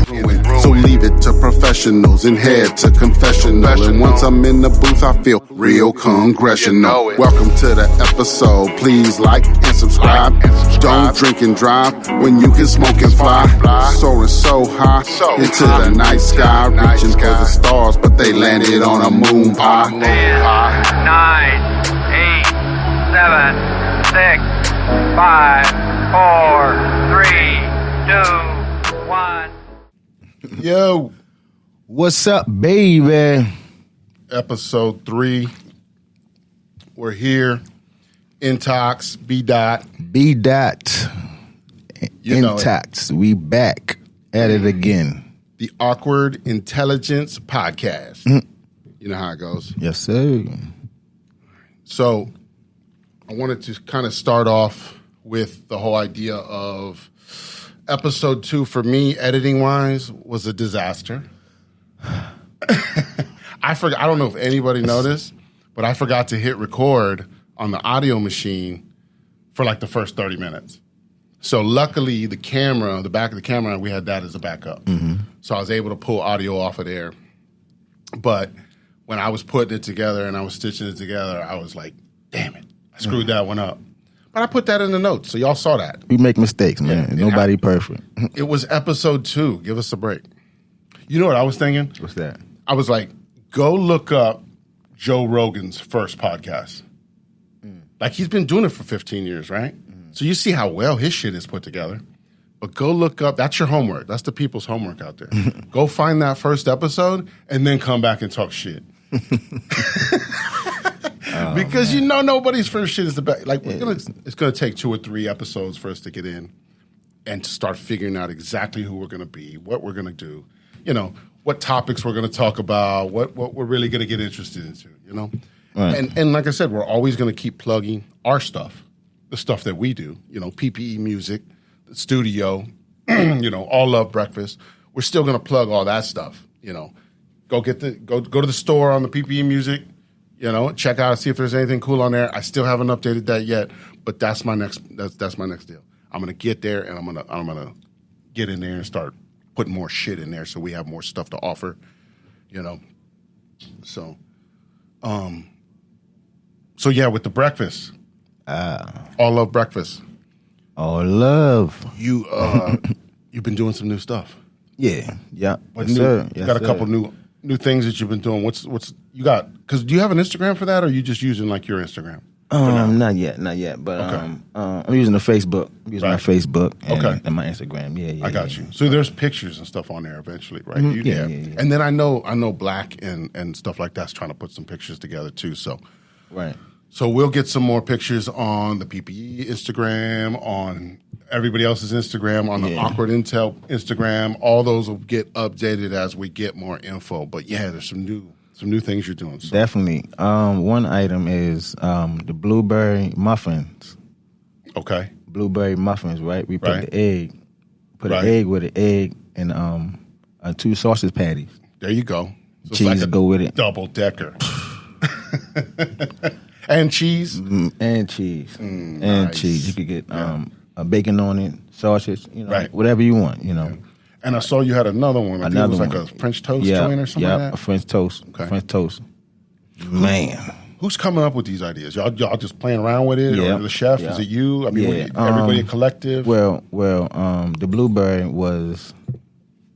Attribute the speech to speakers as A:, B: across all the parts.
A: So leave it to professionals and head to confessional. And once I'm in the booth, I feel real congressional. Welcome to the episode. Please like and subscribe. Don't drink and drive when you can smoke and fly. Soaring so high into the night sky, reaching for the stars, but they landed on a moon pie.
B: 10, 9, 8, 7, 6, 5, 4, 3, 2, 1.
C: Yo,
D: What's up, baby?
C: episode 3. We're here. Intox, B dot.
D: B dot.
C: You know
D: Intact. We back at it again.
C: The Awkward Intelligence podcast. You know how it goes.
D: Yes, sir.
C: So I wanted to kind of start off with the whole idea of episode 2 for me, editing wise, was a disaster. I forgot. I don't know if anybody noticed, but I forgot to hit record on the audio machine for like the first 30 minutes. So luckily, the camera, the back of the camera, we had that as a backup. So I was able to pull audio off of there. But when I was putting it together and I was stitching it together, I was like, damn it, I screwed that one up. But I put that in the notes, so y'all saw that.
D: We make mistakes, man. Nobody perfect.
C: It was episode 2. Give us a break. You know what I was thinking?
D: What's that?
C: I was like, go look up Joe Rogan's first podcast. Like, he's been doing it for 15 years, right? So you see how well his shit is put together. But go look up, that's your homework. That's the people's homework out there. Go find that first episode and then come back and talk shit. Because you know nobody's first shit is the best. Like, it's going to take 2 or 3 episodes for us to get in and to start figuring out exactly who we're going to be, what we're going to do, you know, what topics we're going to talk about, what we're really going to get interested into, you know? Right. And like I said, we're always going to keep plugging our stuff, the stuff that we do, you know, PPE music, the studio, you know, All Love Breakfast. We're still going to plug all that stuff, you know. Go to the store on the PPE music, you know, check out, see if there's anything cool on there. I still haven't updated that yet, but that's my next deal. I'm going to get there and I'm going to get in there and start putting more shit in there so we have more stuff to offer, you know. So yeah, with the breakfast. All Love Breakfast.
D: All love.
C: You've been doing some new stuff.
D: Yeah. Yes,
C: You
D: sir.
C: got a couple new things that you've been doing. What's you got? Because do you have an Instagram for that, or are you just using like your Instagram?
D: Not yet. But
C: Okay.
D: I'm using the Facebook. I'm using my Facebook
C: Okay.
D: and my Instagram. Yeah.
C: I got you. So there's pictures and stuff on there eventually, right?
D: Yeah.
C: And then I know Black and stuff like that's trying to put some pictures together too. So
D: Right.
C: So we'll get some more pictures on the PPE Instagram, on everybody else's Instagram, on the AwkwardIntel Instagram. All those will get updated as we get more info. But yeah, there's some new things you're doing. So.
D: Definitely. One item is the blueberry muffins.
C: Okay.
D: Blueberry muffins, right? We put
C: Right.
D: the egg, an egg with an egg and 2 sausage patties.
C: There you go. So
D: Cheese
C: it's like a
D: go with it.
C: double decker. And cheese?
D: And cheese. And
C: nice.
D: cheese. You could get a bacon on it, sausage, you know,
C: Right.
D: whatever you want, you know.
C: And I saw you had another one. I think it was like a French toast joint or something like that?
D: a French toast.
C: Okay.
D: French toast. Man.
C: Who's coming up with these ideas? Y'all just playing around with it?
D: Yeah.
C: Or the chef?
D: Yeah.
C: Is it you? I mean,
D: Yeah.
C: everybody a collective?
D: Well, the blueberry was,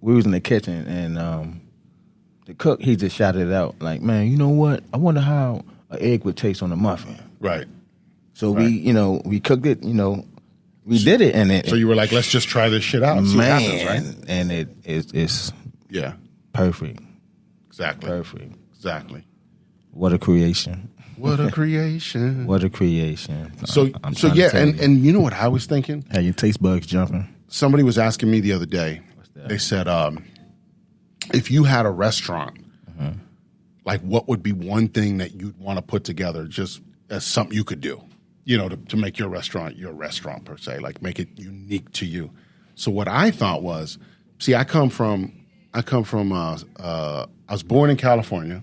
D: we was in the kitchen and the cook, he just shouted it out like, man, you know what? I wonder how an egg would taste on a muffin.
C: Right.
D: So we cooked it, we did it and it.
C: So you were like, let's just try this shit out and see what happens, right?
D: And it's
C: Yeah.
D: perfect.
C: Exactly.
D: Perfect.
C: Exactly.
D: What a creation.
C: What a creation.
D: What a creation.
C: So
D: I'm trying to
C: yeah,
D: tell you.
C: and you know what I was thinking?
D: Had your taste buds jumping.
C: Somebody was asking me the other day.
D: that?
C: They said, if you had a restaurant, like what would be one thing that you'd want to put together just as something you could do, to make your restaurant per se, like make it unique to you. So what I thought was, see, I was born in California.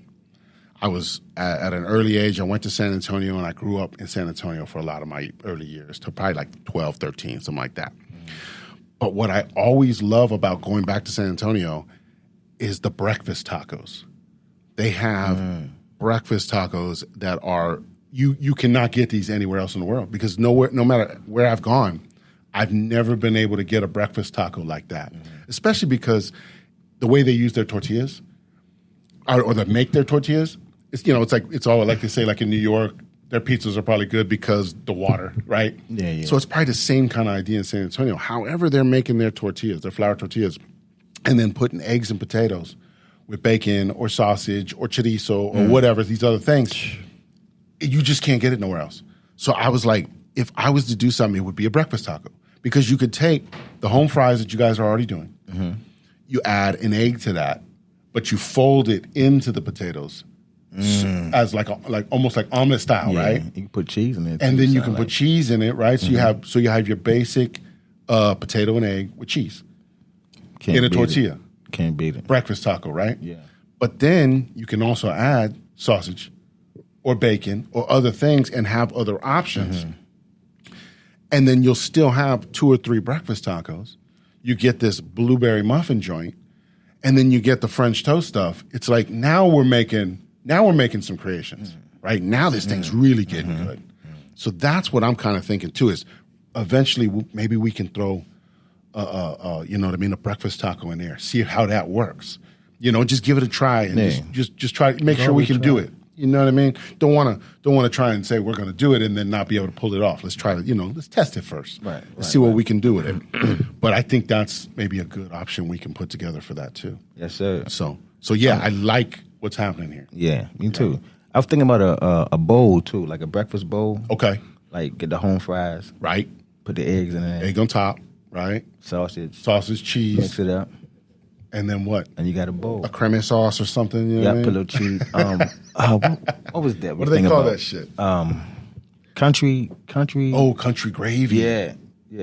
C: I was at an early age, I went to San Antonio, and I grew up in San Antonio for a lot of my early years, to probably like 12, 13, something like that. But what I always love about going back to San Antonio is the breakfast tacos. They have breakfast tacos that are you cannot get these anywhere else in the world because no matter where I've gone, I've never been able to get a breakfast taco like that. Especially because the way they use their tortillas or they make their tortillas, it's all like they say like in New York, their pizzas are probably good because the water, right?
D: Yeah.
C: So it's probably the same kind of idea in San Antonio. However, they're making their tortillas, their flour tortillas, and then putting eggs and potatoes with bacon or sausage or chorizo or whatever, these other things. You just can't get it nowhere else. So I was like, if I was to do something, it would be a breakfast taco because you could take the home fries that you guys are already doing, you add an egg to that, but you fold it into the potatoes. As like almost like omelet style, right?
D: You can put cheese in it,
C: and then you can put cheese in it, right? So you have your basic potato and egg with cheese in a tortilla.
D: Can't beat it.
C: Breakfast taco, right?
D: Yeah.
C: But then you can also add sausage or bacon or other things and have other options. And then you'll still have 2 or 3 breakfast tacos. You get this blueberry muffin joint, and then you get the French toast stuff. It's like now we're making some creations, right? Now this thing's really getting good. So that's what I'm kind of thinking too. Is eventually maybe we can throw, a breakfast taco in there. See how that works. Just give it a try and just try. Make sure we can do it. You know what I mean? Don't want to try and say we're going to do it and then not be able to pull it off. Let's try to, let's test it first.
D: Right.
C: Let's see what we can do with it. But I think that's maybe a good option we can put together for that too.
D: Yes, sir.
C: So yeah, I like what's happening here.
D: Yeah, me too. I was thinking about a bowl too, like a breakfast bowl.
C: Okay.
D: Like get the home fries.
C: Right.
D: Put the eggs in there.
C: Egg on top. Right.
D: Sausage,
C: cheese.
D: Mix it up.
C: And then what?
D: And you got a bowl.
C: A creme sauce or something. You know
D: put a little cheese. What was that?
C: What do they call that shit?
D: Country.
C: Oh, country gravy.
D: Yeah.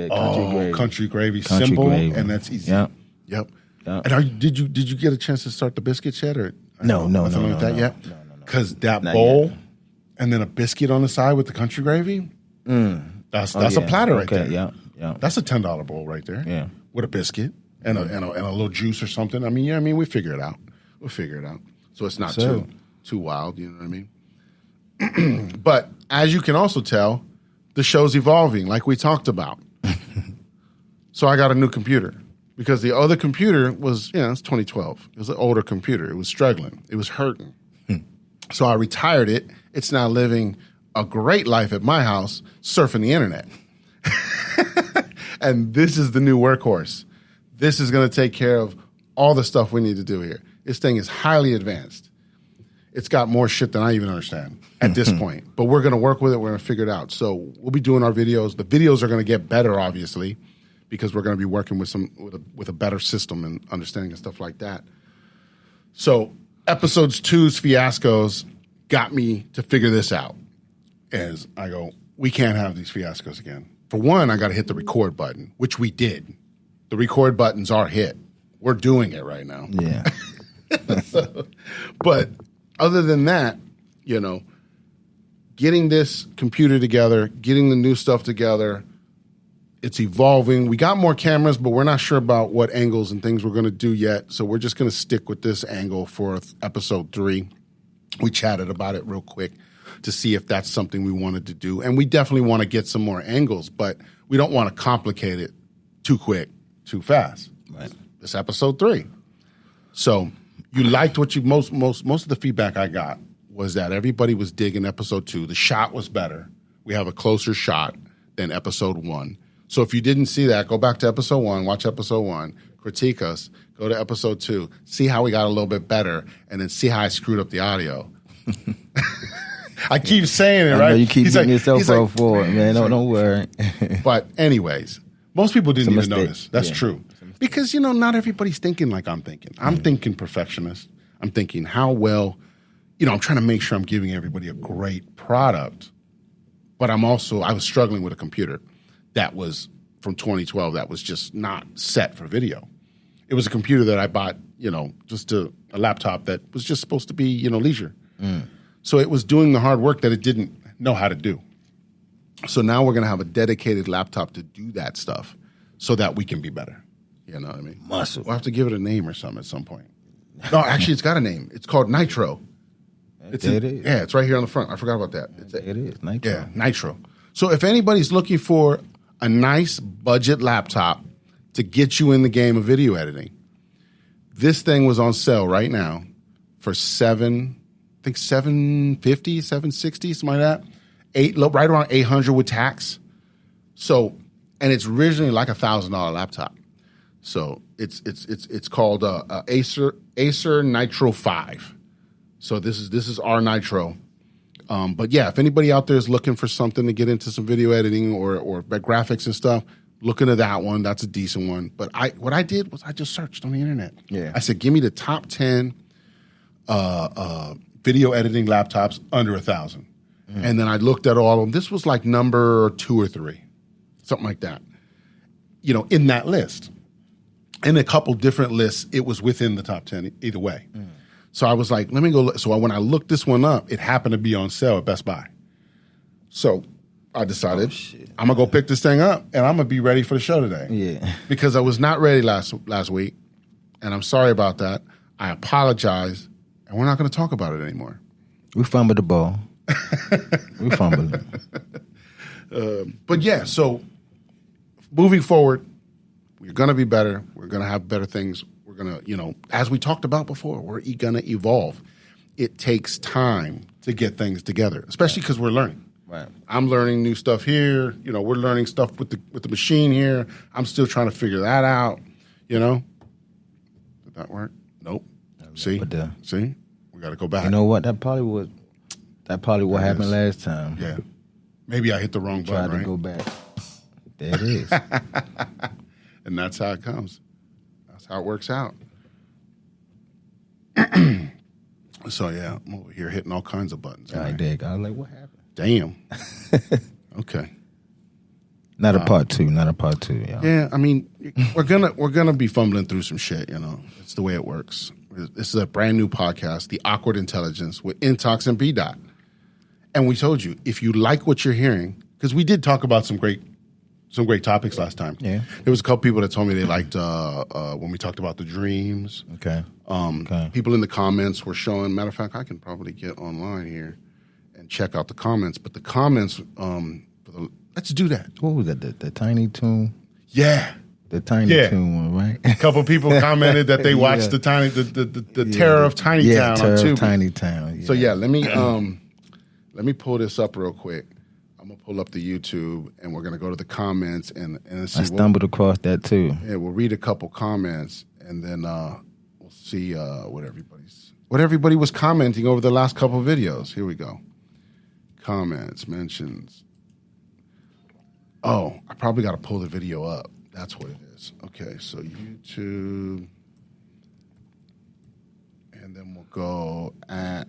D: Country gravy.
C: Country gravy. Simple,
D: gravy.
C: and that's easy.
D: Yep.
C: And did you get a chance to start the biscuits yet, or
D: no,
C: nothing like that yet? No. Because that bowl, and then a biscuit on the side with the country gravy. That's a platter right there.
D: Yeah.
C: That's a $10 bowl right there.
D: Yeah.
C: With a biscuit and a little juice or something. I mean, we figure it out. We'll figure it out. So it's not too wild. You know what I mean? But as you can also tell, the show's evolving, like we talked about. So I got a new computer because the other computer was, it's 2012. It was an older computer. It was struggling. It was hurting. So I retired it. It's now living a great life at my house, surfing the internet. And this is the new workhorse. This is going to take care of all the stuff we need to do here. This thing is highly advanced. It's got more shit than I even understand at this point. But we're going to work with it. We're going to figure it out. So we'll be doing our videos. The videos are going to get better, obviously, because we're going to be working with a better system and understanding and stuff like that. So episodes 2's fiascos got me to figure this out. As I go, we can't have these fiascos again. For one, I got to hit the record button, which we did. The record buttons are hit. We're doing it right now.
D: Yeah.
C: But other than that, getting this computer together, getting the new stuff together, it's evolving. We got more cameras, but we're not sure about what angles and things we're going to do yet. So we're just going to stick with this angle for episode 3. We chatted about it real quick to see if that's something we wanted to do. And we definitely want to get some more angles, but we don't want to complicate it too quick, too fast.
D: Right.
C: This episode 3. So you liked what most of the feedback I got was that everybody was digging episode 2. The shot was better. We have a closer shot than episode 1. So if you didn't see that, go back to episode 1, watch episode 1, critique us, go to episode 2, see how we got a little bit better, and then see how I screwed up the audio. I keep saying it, right?
D: I know you keep getting yourself up for it, man. Don't worry.
C: But anyways, most people didn't even notice. That's true. Because, not everybody's thinking like I'm thinking. I'm thinking perfectionist. I'm thinking how well, I'm trying to make sure I'm giving everybody a great product. But I was struggling with a computer that was from 2012 that was just not set for video. It was a computer that I bought, just a laptop that was just supposed to be, leisure. So it was doing the hard work that it didn't know how to do. So now we're going to have a dedicated laptop to do that stuff. so that we can be better. You know what I mean?
D: Muscle.
C: We'll have to give it a name or something at some point. No, actually, it's got a name. It's called Nitro.
D: It is.
C: Yeah, it's right here on the front. I forgot about that.
D: It is. Nitro.
C: Yeah, Nitro. So if anybody's looking for a nice budget laptop to get you in the game of video editing, this thing was on sale right now for $750, $760, something like that. Right around $800 with tax. So, and it's originally like $1,000 laptop. So it's called Acer Nitro 5. So this is our Nitro. But yeah, if anybody out there is looking for something to get into some video editing or graphics and stuff, look into that one. That's a decent one. But what I did was I just searched on the internet.
D: Yeah.
C: I said, give me the top 10 video editing laptops under $1,000. And then I looked at all of them. This was like number 2 or 3, something like that. You know, in that list. In a couple different lists, it was within the top 10 either way. So I was like, let me go look. So when I looked this one up, it happened to be on sale at Best Buy. So I decided I'm going to go pick this thing up, and I'm going to be ready for the show today.
D: Yeah.
C: Because I was not ready last week, and I'm sorry about that. I apologize, and we're not going to talk about it anymore.
D: We fumbled the ball. We fumbled it.
C: But yeah, so moving forward, we're going to be better. We're going to have better things. We're going to, you know, as we talked about before, we're going to evolve. It takes time to get things together, especially because we're learning.
D: Right.
C: I'm learning new stuff here. You know, we're learning stuff with the machine here. I'm still trying to figure that out. You know, did that work? Nope. See, see, we got to go back.
D: You know what? That probably what happened last time.
C: Yeah, maybe I hit the wrong button.
D: Tried to go back. There it is.
C: And that's how it comes. That's how it works out. So yeah, I'm over here hitting all kinds of buttons.
D: I dig. I was like, what happened?
C: Damn. Okay.
D: Not a part two. Not a part two. Y'all.
C: Yeah, I mean, we're gonna be fumbling through some shit. You know, it's the way it works. This is a brand new podcast, the Awkward Intelligence with Intox and B-Dot. And we told you, if you like what you're hearing, because we did talk about some great topics last time.
D: Yeah.
C: There was a couple people that told me they liked when we talked about the dreams.
D: Okay.
C: People in the comments were showing. Matter of fact, I can probably get online here and check out the comments. But the comments, let's do that.
D: What was that? The Tiny Toon?
C: Yeah.
D: The Tiny Toon one, right?
C: A couple people commented that they watched the Terror of Tiny Town on Tubi.
D: Tiny Town. Yeah.
C: So yeah, let me pull this up real quick. I'm gonna pull up the YouTube, and we're gonna go to the comments and see.
D: I stumbled across that too.
C: Yeah, we'll read a couple comments, and then we'll see what everybody was commenting over the last couple of videos. Here we go. Comments, mentions. Oh, I probably got to pull the video up. That's what it is. Okay, so YouTube, and then we'll go at.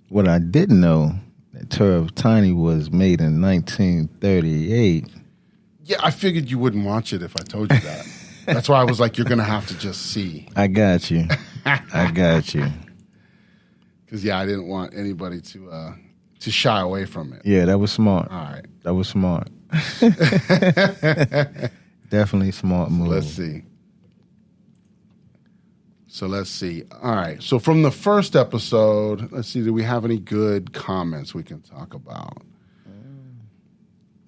D: What I didn't know, that Terror of Tiny was made in 1938.
C: Yeah, I figured you wouldn't watch it if I told you that. That's why I was like, you're going to have to just see.
D: I got you. I got you.
C: Because, yeah, I didn't want anybody to shy away from it.
D: Yeah, that was smart.
C: All right.
D: That was smart. Definitely smart move.
C: So let's see. All right. So from the first episode, let's see, do we have any good comments we can talk about?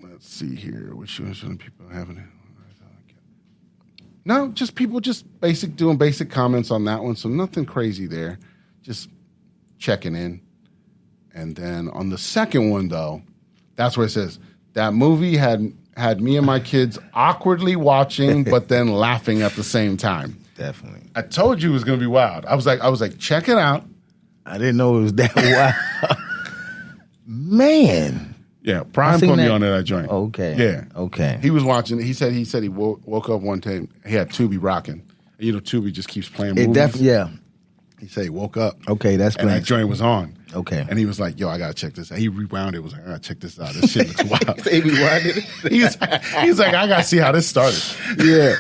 C: Let's see here. Which people having it? No, just people doing basic comments on that one. So nothing crazy there. Just checking in. And then on the second one, though, that's where it says, that movie had me and my kids awkwardly watching, but then laughing at the same time.
D: Definitely.
C: I told you it was going to be wild. I was like, check it out.
D: I didn't know it was that wild. Man.
C: Yeah, Brian put me on that joint.
D: Okay.
C: Yeah.
D: Okay.
C: He was watching. He said he woke up one day. He had Tubi rocking. And, you know, Tubi just keeps playing movies.
D: Yeah.
C: He said he woke up.
D: Okay, that's
C: and that joint was on.
D: Okay.
C: And he was like, yo, I got to check this out. He rewound it. Was like, I got to check this out. This shit looks wild.
D: He rewinded it.
C: He's like, I got to see how this started.
D: Yeah.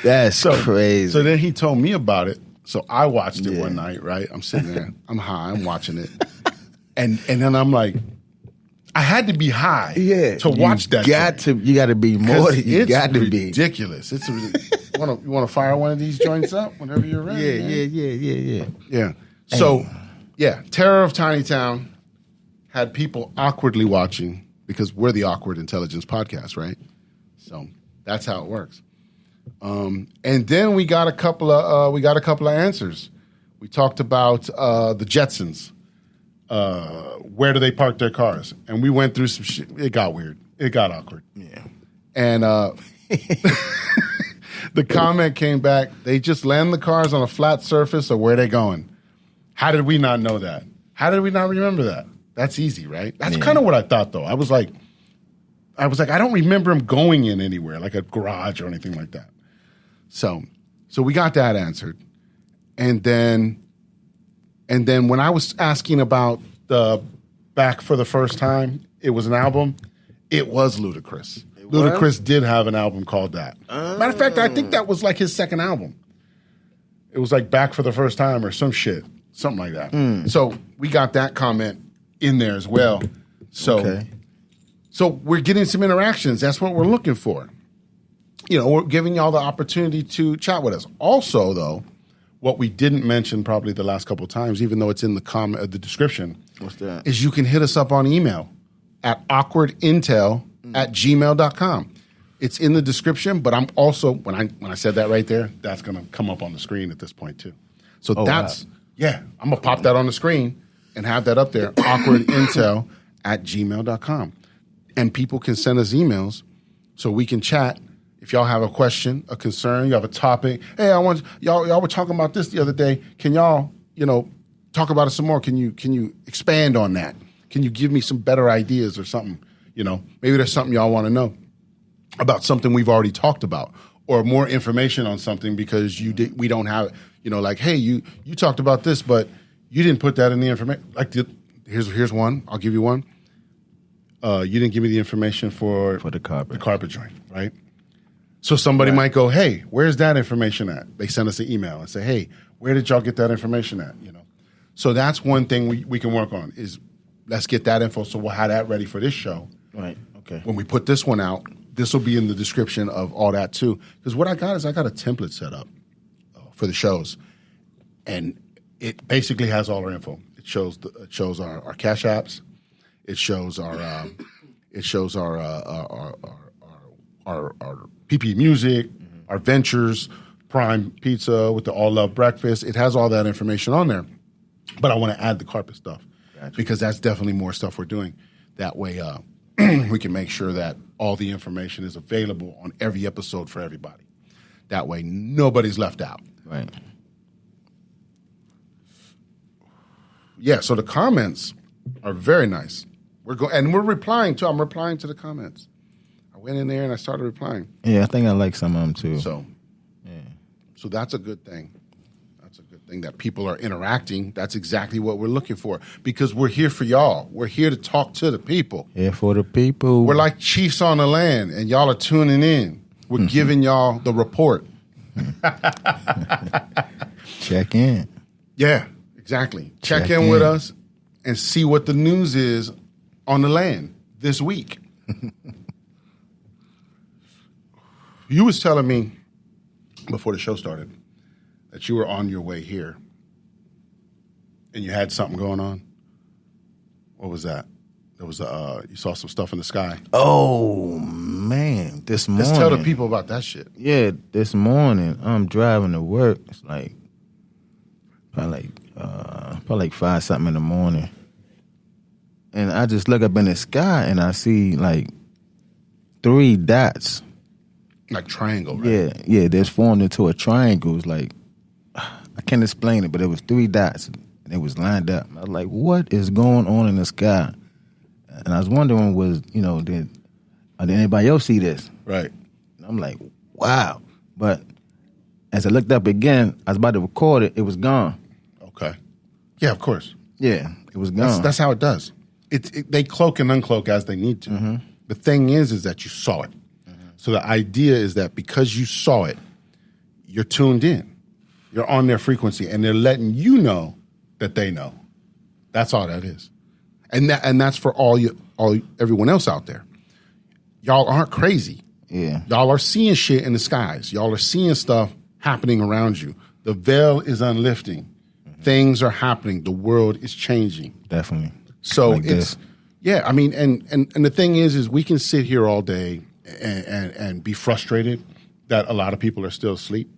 D: That's crazy.
C: So then he told me about it. So I watched it one night, right? I'm sitting there. I'm high. I'm watching it. And then I'm like, I had to be high to watch that.
D: You got to be more. You got to be
C: ridiculous. It's you want to fire one of these joints up whenever you're ready. Yeah. So, Terror of Tiny Town had people awkwardly watching because we're the Awkward Intelligence podcast, right? So that's how it works. And then we got a couple of answers. We talked about the Jetsons. Where do they park their cars? And we went through some shit. It got weird. It got awkward. Yeah. And the comment came back, they just land the cars on a flat surface, or where are they going? How did we not know that? How did we not remember that? That's easy, right? That's kind of what I thought, though. I was like, I don't remember him going in anywhere, like a garage or anything like that. So we got that answered. And then when I was asking about the Back for the First Time, it was an album, it was Ludacris. Ludacris did have an album called that. Matter of fact, I think that was like his second album. It was like Back for the First Time or some shit, something like that. So we got that comment in there as well. So we're getting some interactions. That's what we're looking for. You know, we're giving y'all the opportunity to chat with us. Also, though, what we didn't mention probably the last couple of times, even though it's in the description,
D: what's that?
C: Is you can hit us up on email at awkwardintel@gmail.com. It's in the description, but I'm also, when I said that right there, that's going to come up on the screen at this point too. So I'm going to pop that on the screen and have that up there, awkwardintel@gmail.com. And people can send us emails so we can chat. If y'all have a question, a concern, you have a topic. Hey, y'all were talking about this the other day. Can y'all, talk about it some more? Can you expand on that? Can you give me some better ideas or something? Maybe there's something y'all want to know about something we've already talked about, or more information on something because we don't have it. Like, hey, you talked about this, but you didn't put that in the information. Like, here's one. I'll give you one. You didn't give me the information for
D: the
C: carpet joint, right? So somebody might go, hey, where's that information at? They send us an email and say, hey, where did y'all get that information at? So that's one thing we can work on is let's get that info so we'll have that ready for this show.
D: Right, okay.
C: When we put this one out, this will be in the description of all that too. Because what I got is I got a template set up for the shows. And it basically has all our info. It shows our cash apps. It shows our PP Music, our ventures, Prime Pizza with the All Love Breakfast. It has all that information on there. But I want to add the carpet stuff because that's definitely more stuff we're doing. That way we can make sure that all the information is available on every episode for everybody. That way nobody's left out.
D: Right.
C: Yeah, so the comments are very nice. We're replying too. I'm replying to the comments. I went in there and I started replying.
D: Yeah, I think I like some of them too.
C: So that's a good thing. That's a good thing that people are interacting. That's exactly what we're looking for because we're here for y'all. We're here to talk to the people.
D: Here for the people.
C: We're like chiefs on the land, and y'all are tuning in. We're giving y'all the report.
D: Check in.
C: Yeah, exactly. Check in with us and see what the news is on the land this week. You was telling me before the show started that you were on your way here and you had something going on. What was that? There was you saw some stuff in the sky.
D: Oh man, this morning.
C: Let's tell the people about that shit.
D: Yeah, this morning I'm driving to work. It's like probably like 5 something in the morning, and I just look up in the sky and I see like 3 dots.
C: Like triangle, right?
D: Yeah, that's formed into a triangle. It's like, I can't explain it, but it was 3 dots, and it was lined up. I was like, what is going on in the sky? And I was wondering, did anybody else see this?
C: Right.
D: And I'm like, wow. But as I looked up again, I was about to record it, it was gone.
C: Okay. Yeah, of course.
D: Yeah, it was gone.
C: That's how it does. They cloak and uncloak as they need to. Mm-hmm. The thing is that you saw it. So the idea is that because you saw it, you're tuned in. You're on their frequency, and they're letting you know that they know. That's all that is. And that's for everyone else out there. Y'all aren't crazy.
D: Yeah.
C: Y'all are seeing shit in the skies. Y'all are seeing stuff happening around you. The veil is unlifting. Things are happening. The world is changing.
D: Definitely.
C: So
D: like
C: it's,
D: this.
C: yeah, I mean, and the thing is we can sit here all day and be frustrated that a lot of people are still asleep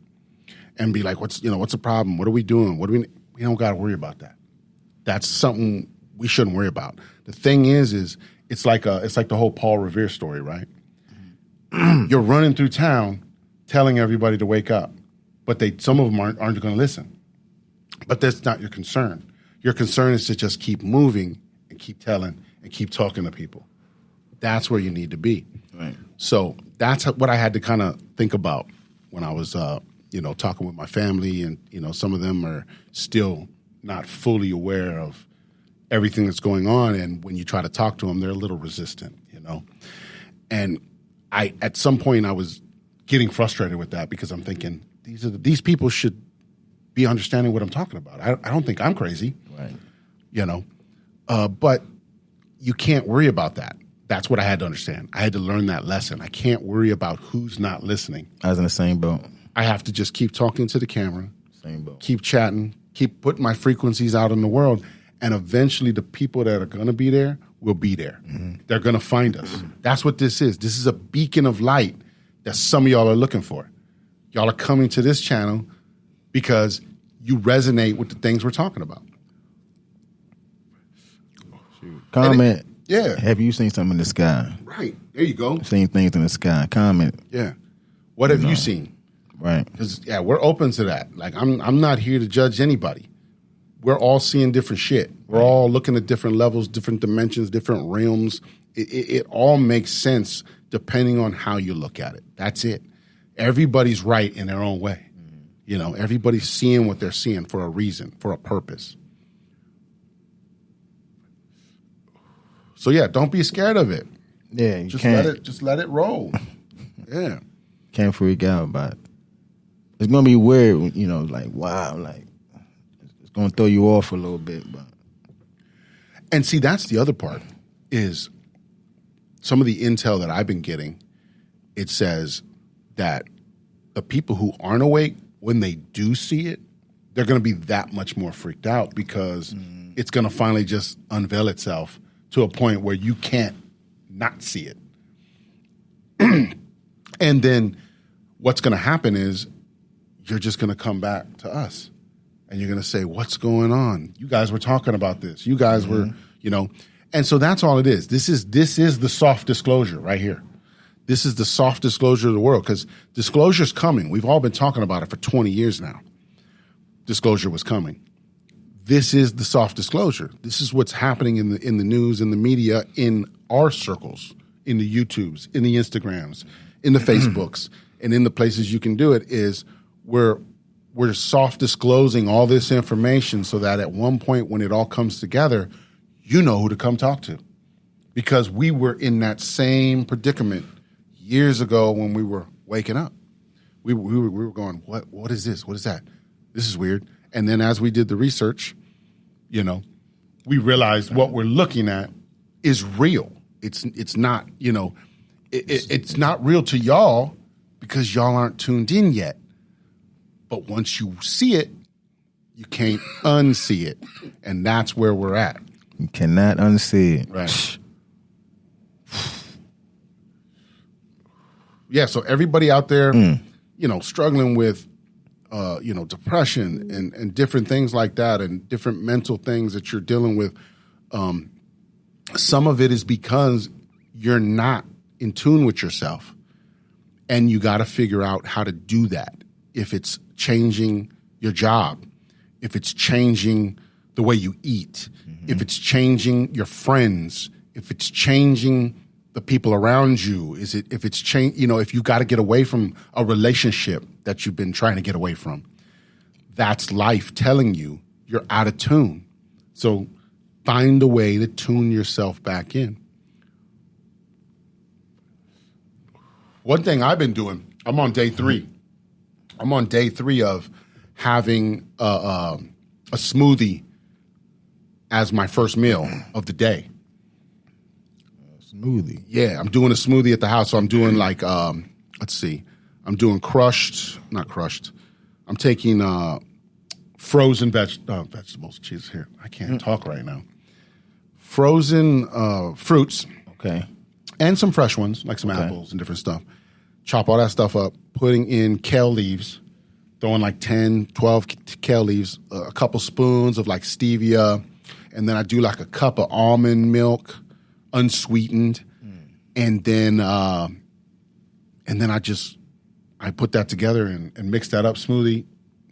C: and be like, what's the problem? What are we doing? We don't got to worry about that. That's something we shouldn't worry about. The thing is it's like the whole Paul Revere story, right? You're running through town telling everybody to wake up, but some of them aren't going to listen. But that's not your concern. Your concern is to just keep moving and keep telling and keep talking to people. That's where you need to be.
D: Right.
C: So that's what I had to kind of think about when I was, talking with my family, and some of them are still not fully aware of everything that's going on. And when you try to talk to them, they're a little resistant, And at some point I was getting frustrated with that because I'm thinking these people should be understanding what I'm talking about. I don't think I'm crazy,
D: Right.
C: But you can't worry about that. That's what I had to understand. I had to learn that lesson. I can't worry about who's not listening.
D: I was in the same boat.
C: I have to just keep talking to the camera,
D: Same boat.
C: keep chatting, keep putting my frequencies out in the world, and eventually the people that are going to be there will be there. Mm-hmm. They're going to find us. Mm-hmm. That's what this is. This is a beacon of light that some of y'all are looking for. Y'all are coming to this channel because you resonate with the things we're talking about.
D: Comment.
C: Yeah.
D: Have you seen something in the sky?
C: Right. There you go.
D: Seen things in the sky. Comment.
C: Yeah. What have you seen?
D: Right.
C: Because, we're open to that. Like, I'm not here to judge anybody. We're all seeing different shit. We're all looking at different levels, different dimensions, different realms. It all makes sense depending on how you look at it. That's it. Everybody's right in their own way. Mm-hmm. Everybody's seeing what they're seeing for a reason, for a purpose. So don't be scared of it.
D: Yeah, you
C: Just
D: can't.
C: let it roll. Yeah.
D: Can't freak out about it. It's gonna be weird, like wow, like it's gonna throw you off a little bit, but
C: and see, that's the other part is some of the intel that I've been getting. It says that the people who aren't awake, when they do see it, they're going to be that much more freaked out because it's going to finally just unveil itself to a point where you can't not see it. And then what's going to happen is you're just going to come back to us and you're going to say, what's going on? You guys were talking about this. You guys were, and so that's all it is. This is the soft disclosure right here. This is the soft disclosure of the world because disclosure's coming. We've all been talking about it for 20 years now. Disclosure was coming. This is the soft disclosure. This is what's happening in the news, in the media, in our circles, in the YouTubes, in the Instagrams, in the Facebooks, and in the places you can do it is we're soft disclosing all this information so that at one point when it all comes together, you know who to come talk to. Because we were in that same predicament years ago when we were waking up. We were going, what is this? What is that? This is weird. And then as we did the research, we realized what we're looking at is real. It's not, it's not real to y'all because y'all aren't tuned in yet. But once you see it, you can't unsee it. And that's where we're at.
D: You cannot unsee it.
C: Right. Yeah, so everybody out there, struggling with, depression and different things like that and different mental things that you're dealing with, some of it is because you're not in tune with yourself. And you got to figure out how to do that. If it's changing your job, if it's changing the way you eat, if it's changing your friends, if it's changing the people around you, if it's change, if you got to get away from a relationship that you've been trying to get away from, that's life telling you you're out of tune. So find a way to tune yourself back in. One thing I've been doing, I'm on day 3. I'm on day 3 of having a smoothie as my first meal of the day.
D: Smoothie.
C: Yeah, I'm doing a smoothie at the house. So I'm doing like, let's see. I'm doing not crushed. I'm taking frozen vegetables. Jesus, here. I can't talk right now. Frozen fruits.
D: Okay.
C: And some fresh ones, like some apples and different stuff. Chop all that stuff up, putting in kale leaves, throwing like 10, 12 kale leaves, a couple spoons of like stevia, and then I do like a cup of almond milk, unsweetened, and then I put that together and mix that up. Smoothie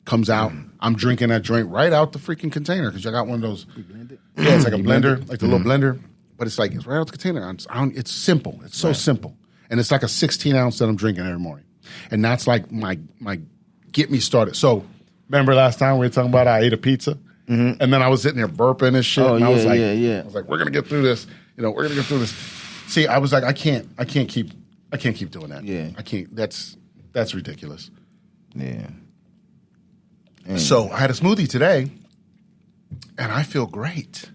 C: comes out. I'm drinking that joint right out the freaking container because I got one of those. Yeah, it's like a blender, like the little blender, but it's like it's right out the container. It's simple. It's so simple, and it's like a 16 ounce that I'm drinking every morning, and that's like my get me started. So remember last time we were talking about I ate a pizza, and then I was sitting there burping and shit, and I was like, I was like, we're gonna get through this. We're gonna get through this. See, I was like, I can't keep doing that.
D: Yeah,
C: I can't. That's ridiculous.
D: Yeah.
C: So I had a smoothie today, and I feel great.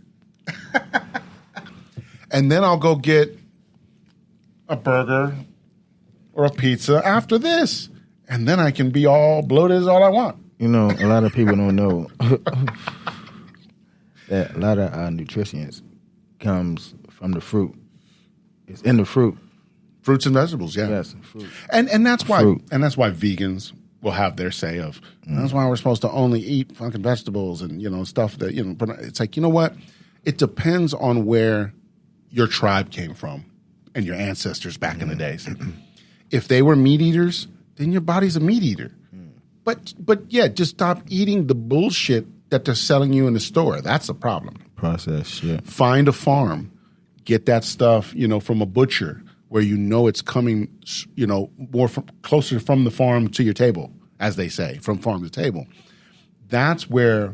C: And then I'll go get a burger or a pizza after this, and then I can be all bloated as all I want.
D: A lot of people don't know that a lot of our nutrition comes from the fruit. It's in the fruit.
C: Fruits and vegetables, yeah.
D: Yes, fruit.
C: And that's why
D: Fruit.
C: and that's why vegans will have their say of that's why we're supposed to only eat fucking vegetables and stuff that but it's like, you know what? It depends on where your tribe came from and your ancestors back in the days. If they were meat eaters, then your body's a meat eater. But yeah, just stop eating the bullshit that they're selling you in the store. That's the problem.
D: Processed shit.
C: Find a farm, get that stuff, from a butcher where it's coming, more closer from the farm to your table, as they say, from farm to table. That's where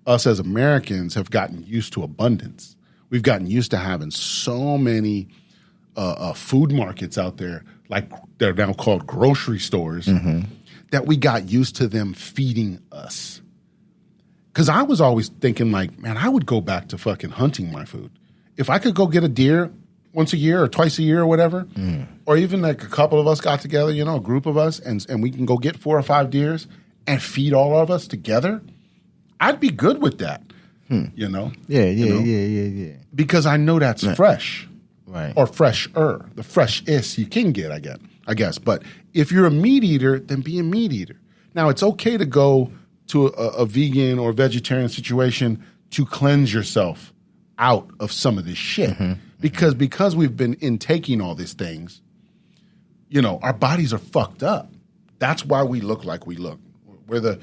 C: us as Americans have gotten used to abundance. We've gotten used to having so many food markets out there, like they're now called grocery stores, that we got used to them feeding us. Because I was always thinking like, man, I would go back to fucking hunting my food. If I could go get a deer once a year or twice a year or whatever, or even like a couple of us got together, a group of us, and we can go get 4 or 5 deers and feed all of us together, I'd be good with that.
D: Yeah.
C: Because I know that's fresh.
D: Right.
C: Or fresher. The freshest you can get, I guess. But if you're a meat eater, then be a meat eater. Now, it's okay to go to a vegan or vegetarian situation to cleanse yourself out of some of this shit. Because we've been intaking all these things, our bodies are fucked up. That's why we look like we look. We're the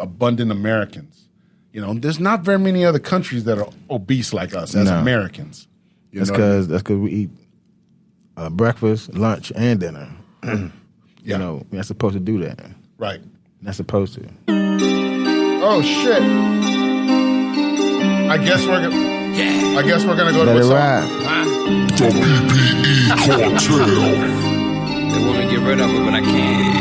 C: abundant Americans. There's not very many other countries that are obese like us as Americans.
D: That's because we eat breakfast, lunch, and dinner. We're not supposed to do that.
C: Right.
D: Not supposed to.
C: Oh shit! I guess we're gonna go to
D: Let
C: what's
D: it
C: up.
D: ride.
A: The PPE cartel.
E: They want me to get rid of it, but I can't.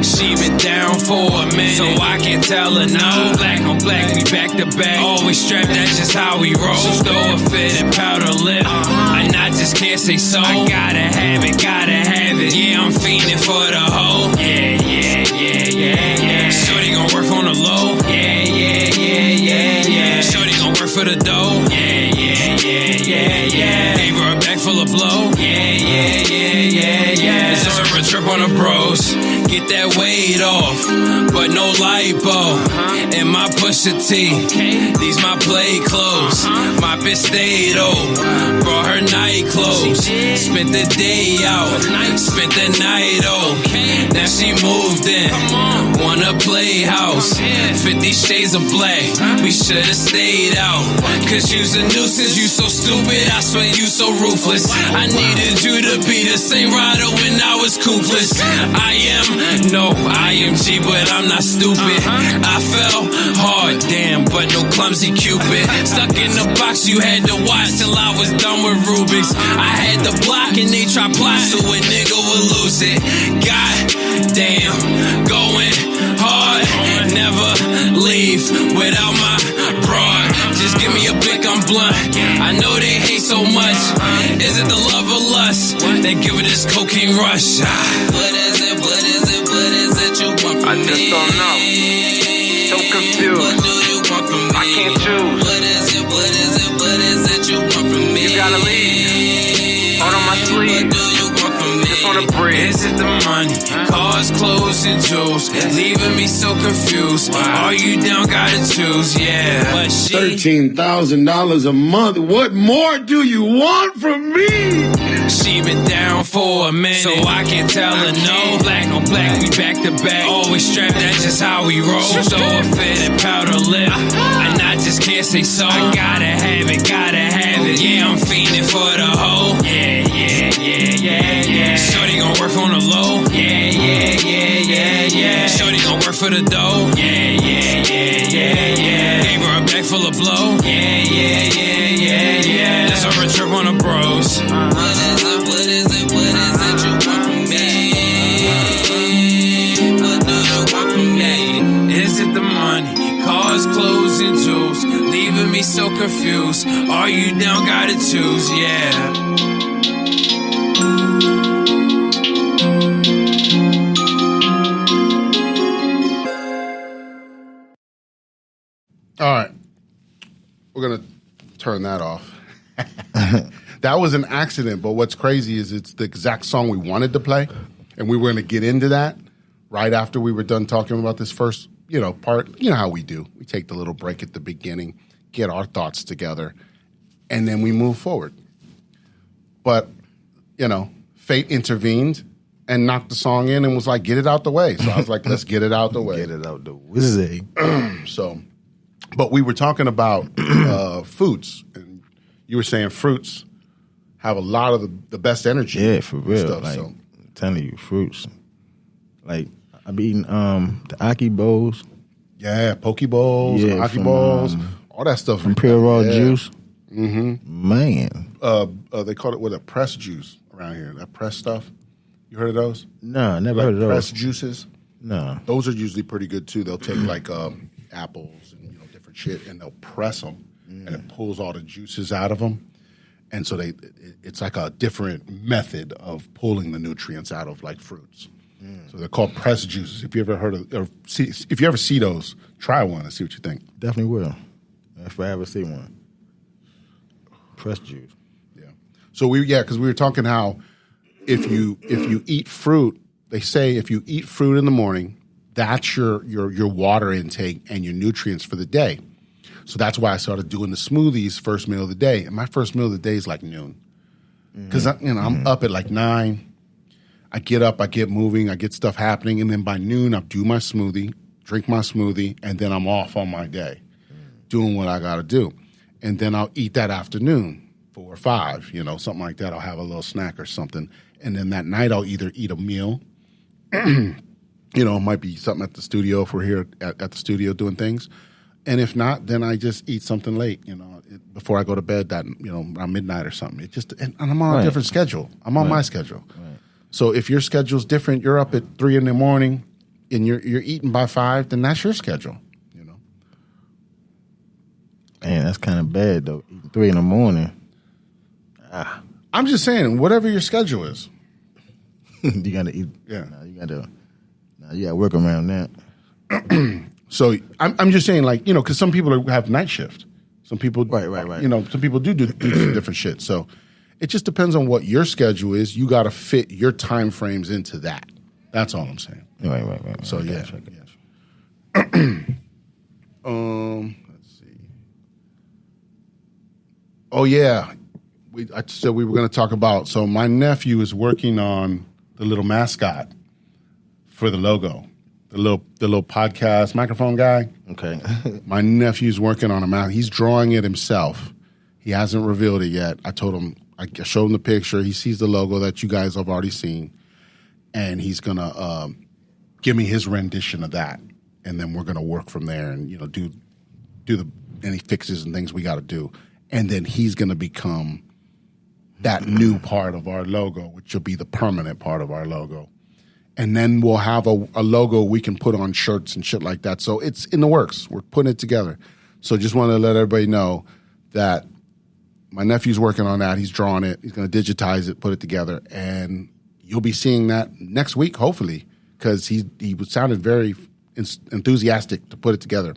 E: She been down for a minute, so I can't tell her no. Black on black, we back to back. Always strapped, that's just how we roll. So throw a fit and powder lip. And I just can't say so. I gotta have it. Yeah, I'm fiending for the hoe. Yeah. Shorty gon' work on the low. Yeah. Shorty gon' work for the dough. Yeah. Gave her a bag full of blow. Yeah. It's just a trip on the bros. Get that weight off, but no lipo. And my Pusha T, these my play clothes. My bitch stayed old, brought her night clothes. Spent the day out, spent the night old. Now she moved in, wanna play house. 50 shades of black, we should've stayed out. Cause you's a nuisance, you so stupid, I swear you so ruthless. I needed you to be the same rider when I was coopeless. I am G, but I'm not stupid. I fell hard, damn, but no clumsy Cupid. Stuck in the box, you had to watch till I was done with Rubik's. I had the block and they try plot so a nigga would lose it. God damn, going hard, never leave without my Then give it this cocaine rush. What is it? What is it? What is it you want from me?
B: I just don't know. So confused.
E: What do you want from me?
B: I can't choose.
E: What is it? What is it? What is it you want from me?
B: You gotta leave. Out on my sleeve.
E: What do you want from me?
B: Just wanna breathe.
E: Is it the money, cars, clothes, and jewels? Leaving me so confused. Are you down? Gotta choose, yeah. But she
A: $13,000 a month. What more do you want from me?
E: She been down for a minute, so I can't tell her no. Black on black, we back to back. Always strapped, that's just how we roll. Throw a fit and powder lip, and I just can't say so. I gotta have it, gotta have it. Yeah, I'm fiending for the hoe. Yeah, yeah, yeah, yeah, yeah. Shorty gon' work on the low. Yeah, yeah, yeah, yeah, yeah. Shorty gon' work for the dough. Yeah, yeah, yeah, yeah, yeah. Gave her a bag full of blow. Yeah, yeah, yeah, yeah, yeah. That's a road trip on the bros. What is it? What is it you want from me? What do you want from me? Is it the money, cars, clothes, and jewels? Leaving me so confused. Are you down? Gotta choose, yeah.
C: All right. We're going to turn that off. That was an accident, but what's crazy is it's the exact song we wanted to play, and we were going to get into that right after we were done talking about this first, part. You know how we do. We take the little break at the beginning, get our thoughts together, and then we move forward. But, fate intervened and knocked the song in and was like, get it out the way. So I was like, let's get it out the way.
D: Get it out the way.
C: But we were talking about foods, and you were saying fruits have a lot of the best energy.
D: Yeah, for real.
C: Stuff,
D: like,
C: so.
D: I'm telling you, fruits. Like, I be eating the Aki bowls.
C: Yeah, poke bowls,
D: Yeah,
C: Aki
D: from,
C: bowls, all that stuff.
D: From Pure Raw Juice.
C: Mm-hmm.
D: Man.
C: They call it a pressed juice around here. That pressed stuff. You heard of those?
D: No, never heard of those.
C: Pressed juices.
D: No.
C: Those are usually pretty good too. They'll take like apples and different shit, and they'll press them, and it pulls all the juices out of them. And so it's like a different method of pulling the nutrients out of like fruits. So they're called pressed juices. If you ever heard of, if you ever see those, try one and see what you think.
D: Definitely will. If I ever see one. Pressed juice.
C: Yeah. So because we were talking how if you eat fruit, they say if you eat fruit in the morning, that's your water intake and your nutrients for the day. So that's why I started doing the smoothies first meal of the day. And my first meal of the day is like noon. Because I'm up at like 9. I get up, I get moving, I get stuff happening, and then by noon I do my smoothie, drink my smoothie, and then I'm off on my day, doing what I got to do. And then I'll eat that afternoon, 4 or 5, something like that. I'll have a little snack or something. And then that night I'll either eat a meal, it might be something at the studio if we're here at the studio doing things. And if not, then I just eat something late, before I go to bed that, around midnight or something. And I'm on a different schedule. I'm on my schedule. Right. So if your schedule's different, you're up at 3 in the morning and you're eating by 5, then that's your schedule,
D: Man, that's kind of bad though. Eating 3 in the morning.
C: I'm just saying, whatever your schedule is.
D: You gotta eat.
C: Yeah.
D: You gotta work around that.
C: So I'm just saying, like, because some people have night shift. Some people,
D: right.
C: Some people do different shit. So it just depends on what your schedule is. You got to fit your time frames into that. That's all I'm saying.
D: Right.
C: So yeah. Let's see. Oh yeah, I said we were going to talk about. So my nephew is working on the little mascot for the logo. The little podcast microphone guy.
D: Okay.
C: My nephew's working on him. He's drawing it himself. He hasn't revealed it yet. I told him, I showed him the picture. He sees the logo that you guys have already seen, and he's gonna give me his rendition of that, and then we're gonna work from there and do any fixes and things we got to do, and then he's gonna become that new part of our logo, which will be the permanent part of our logo. And then we'll have a logo we can put on shirts and shit like that. So it's in the works. We're putting it together. So just want to let everybody know that My nephew's working on that. He's drawing it. He's going to digitize it, put it together, and you'll be seeing that next week, hopefully, because he sounded very enthusiastic to put it together.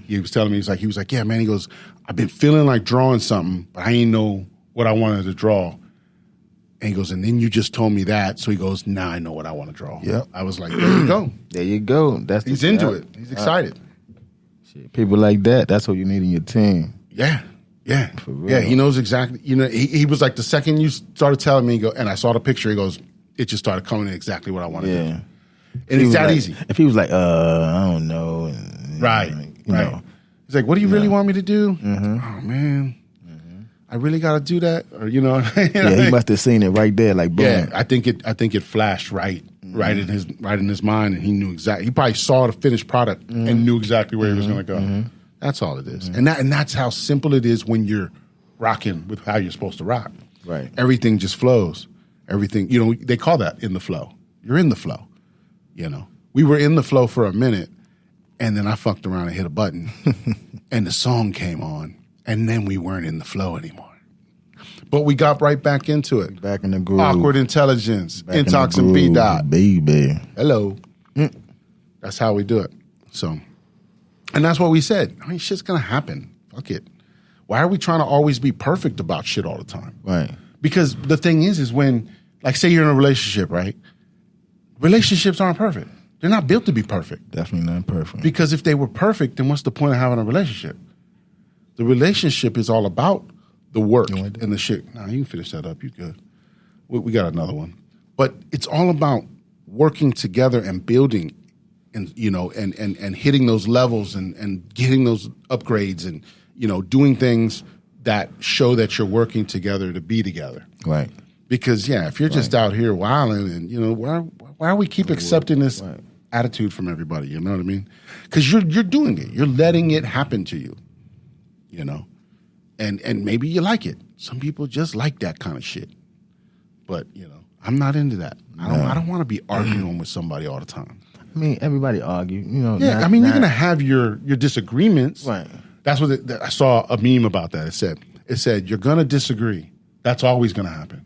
C: He was telling me, he was like, yeah, man. He goes, I've been feeling like drawing something, but I ain't know what I wanted to draw. And he goes, and then you just told me that. So he goes, now I know what I want to draw.
D: Yep.
C: I was like, there you go.
D: There you go.
C: He's into it. He's excited.
D: Shit, people like that, that's what you need in your team.
C: Yeah. Yeah.
D: For real.
C: Yeah. He knows exactly. You know, he was like, the second you started telling me, and I saw the picture, he goes, it just started coming in exactly what I wanted to do. And it's that
D: like,
C: easy.
D: If he was like, I don't know. And,
C: right.
D: You
C: right.
D: know.
C: He's like, what do you really want me to do? Oh, man. I really got to do that? Or, you know.
D: Yeah, he must have seen it right there, like, boom.
C: Yeah, I think it flashed right in his mind, and he knew exactly. He probably saw the finished product and knew exactly where he was going to go. That's all it is, and that's how simple it is when you're rocking with how you're supposed to rock.
D: Right,
C: everything just flows. Everything, you know, they call that in the flow. You're in the flow. You know, we were in the flow for a minute, and then I fucked around and hit a button, and the song came on, and then we weren't in the flow anymore. But we got right back into it.
D: Back in the groove.
C: Awkward Intelligence, Intox and B Dot.
D: Baby.
C: Hello. That's how we do it. So, and that's what we said. I mean, shit's going to happen. Fuck it. Why are we trying to always be perfect about shit all the time?
D: Right.
C: Because the thing is when, like, say you're in a relationship, right? Relationships aren't perfect. They're not built to be perfect.
D: Definitely not perfect.
C: Because if they were perfect, then what's the point of having a relationship? The relationship is all about the work and the shit. Nah, you can finish that up. You good. We got another one. But it's all about working together and building and, you know, and hitting those levels and getting those upgrades and, you know, doing things that show that you're working together to be together.
D: Right.
C: Because, yeah, if you're just out here wilding and, you know, why we keep accepting this attitude from everybody, you know what I mean? Because you're doing it. You're letting it happen to you, you know? And maybe you like it. Some people just like that kind of shit. But, you know, I'm not into that. I don't want to be arguing with somebody all the time.
D: I mean, everybody argue, you know.
C: Yeah, you're going to have your disagreements.
D: Right.
C: That's what I saw a meme about that. It said, you're going to disagree. That's always going to happen.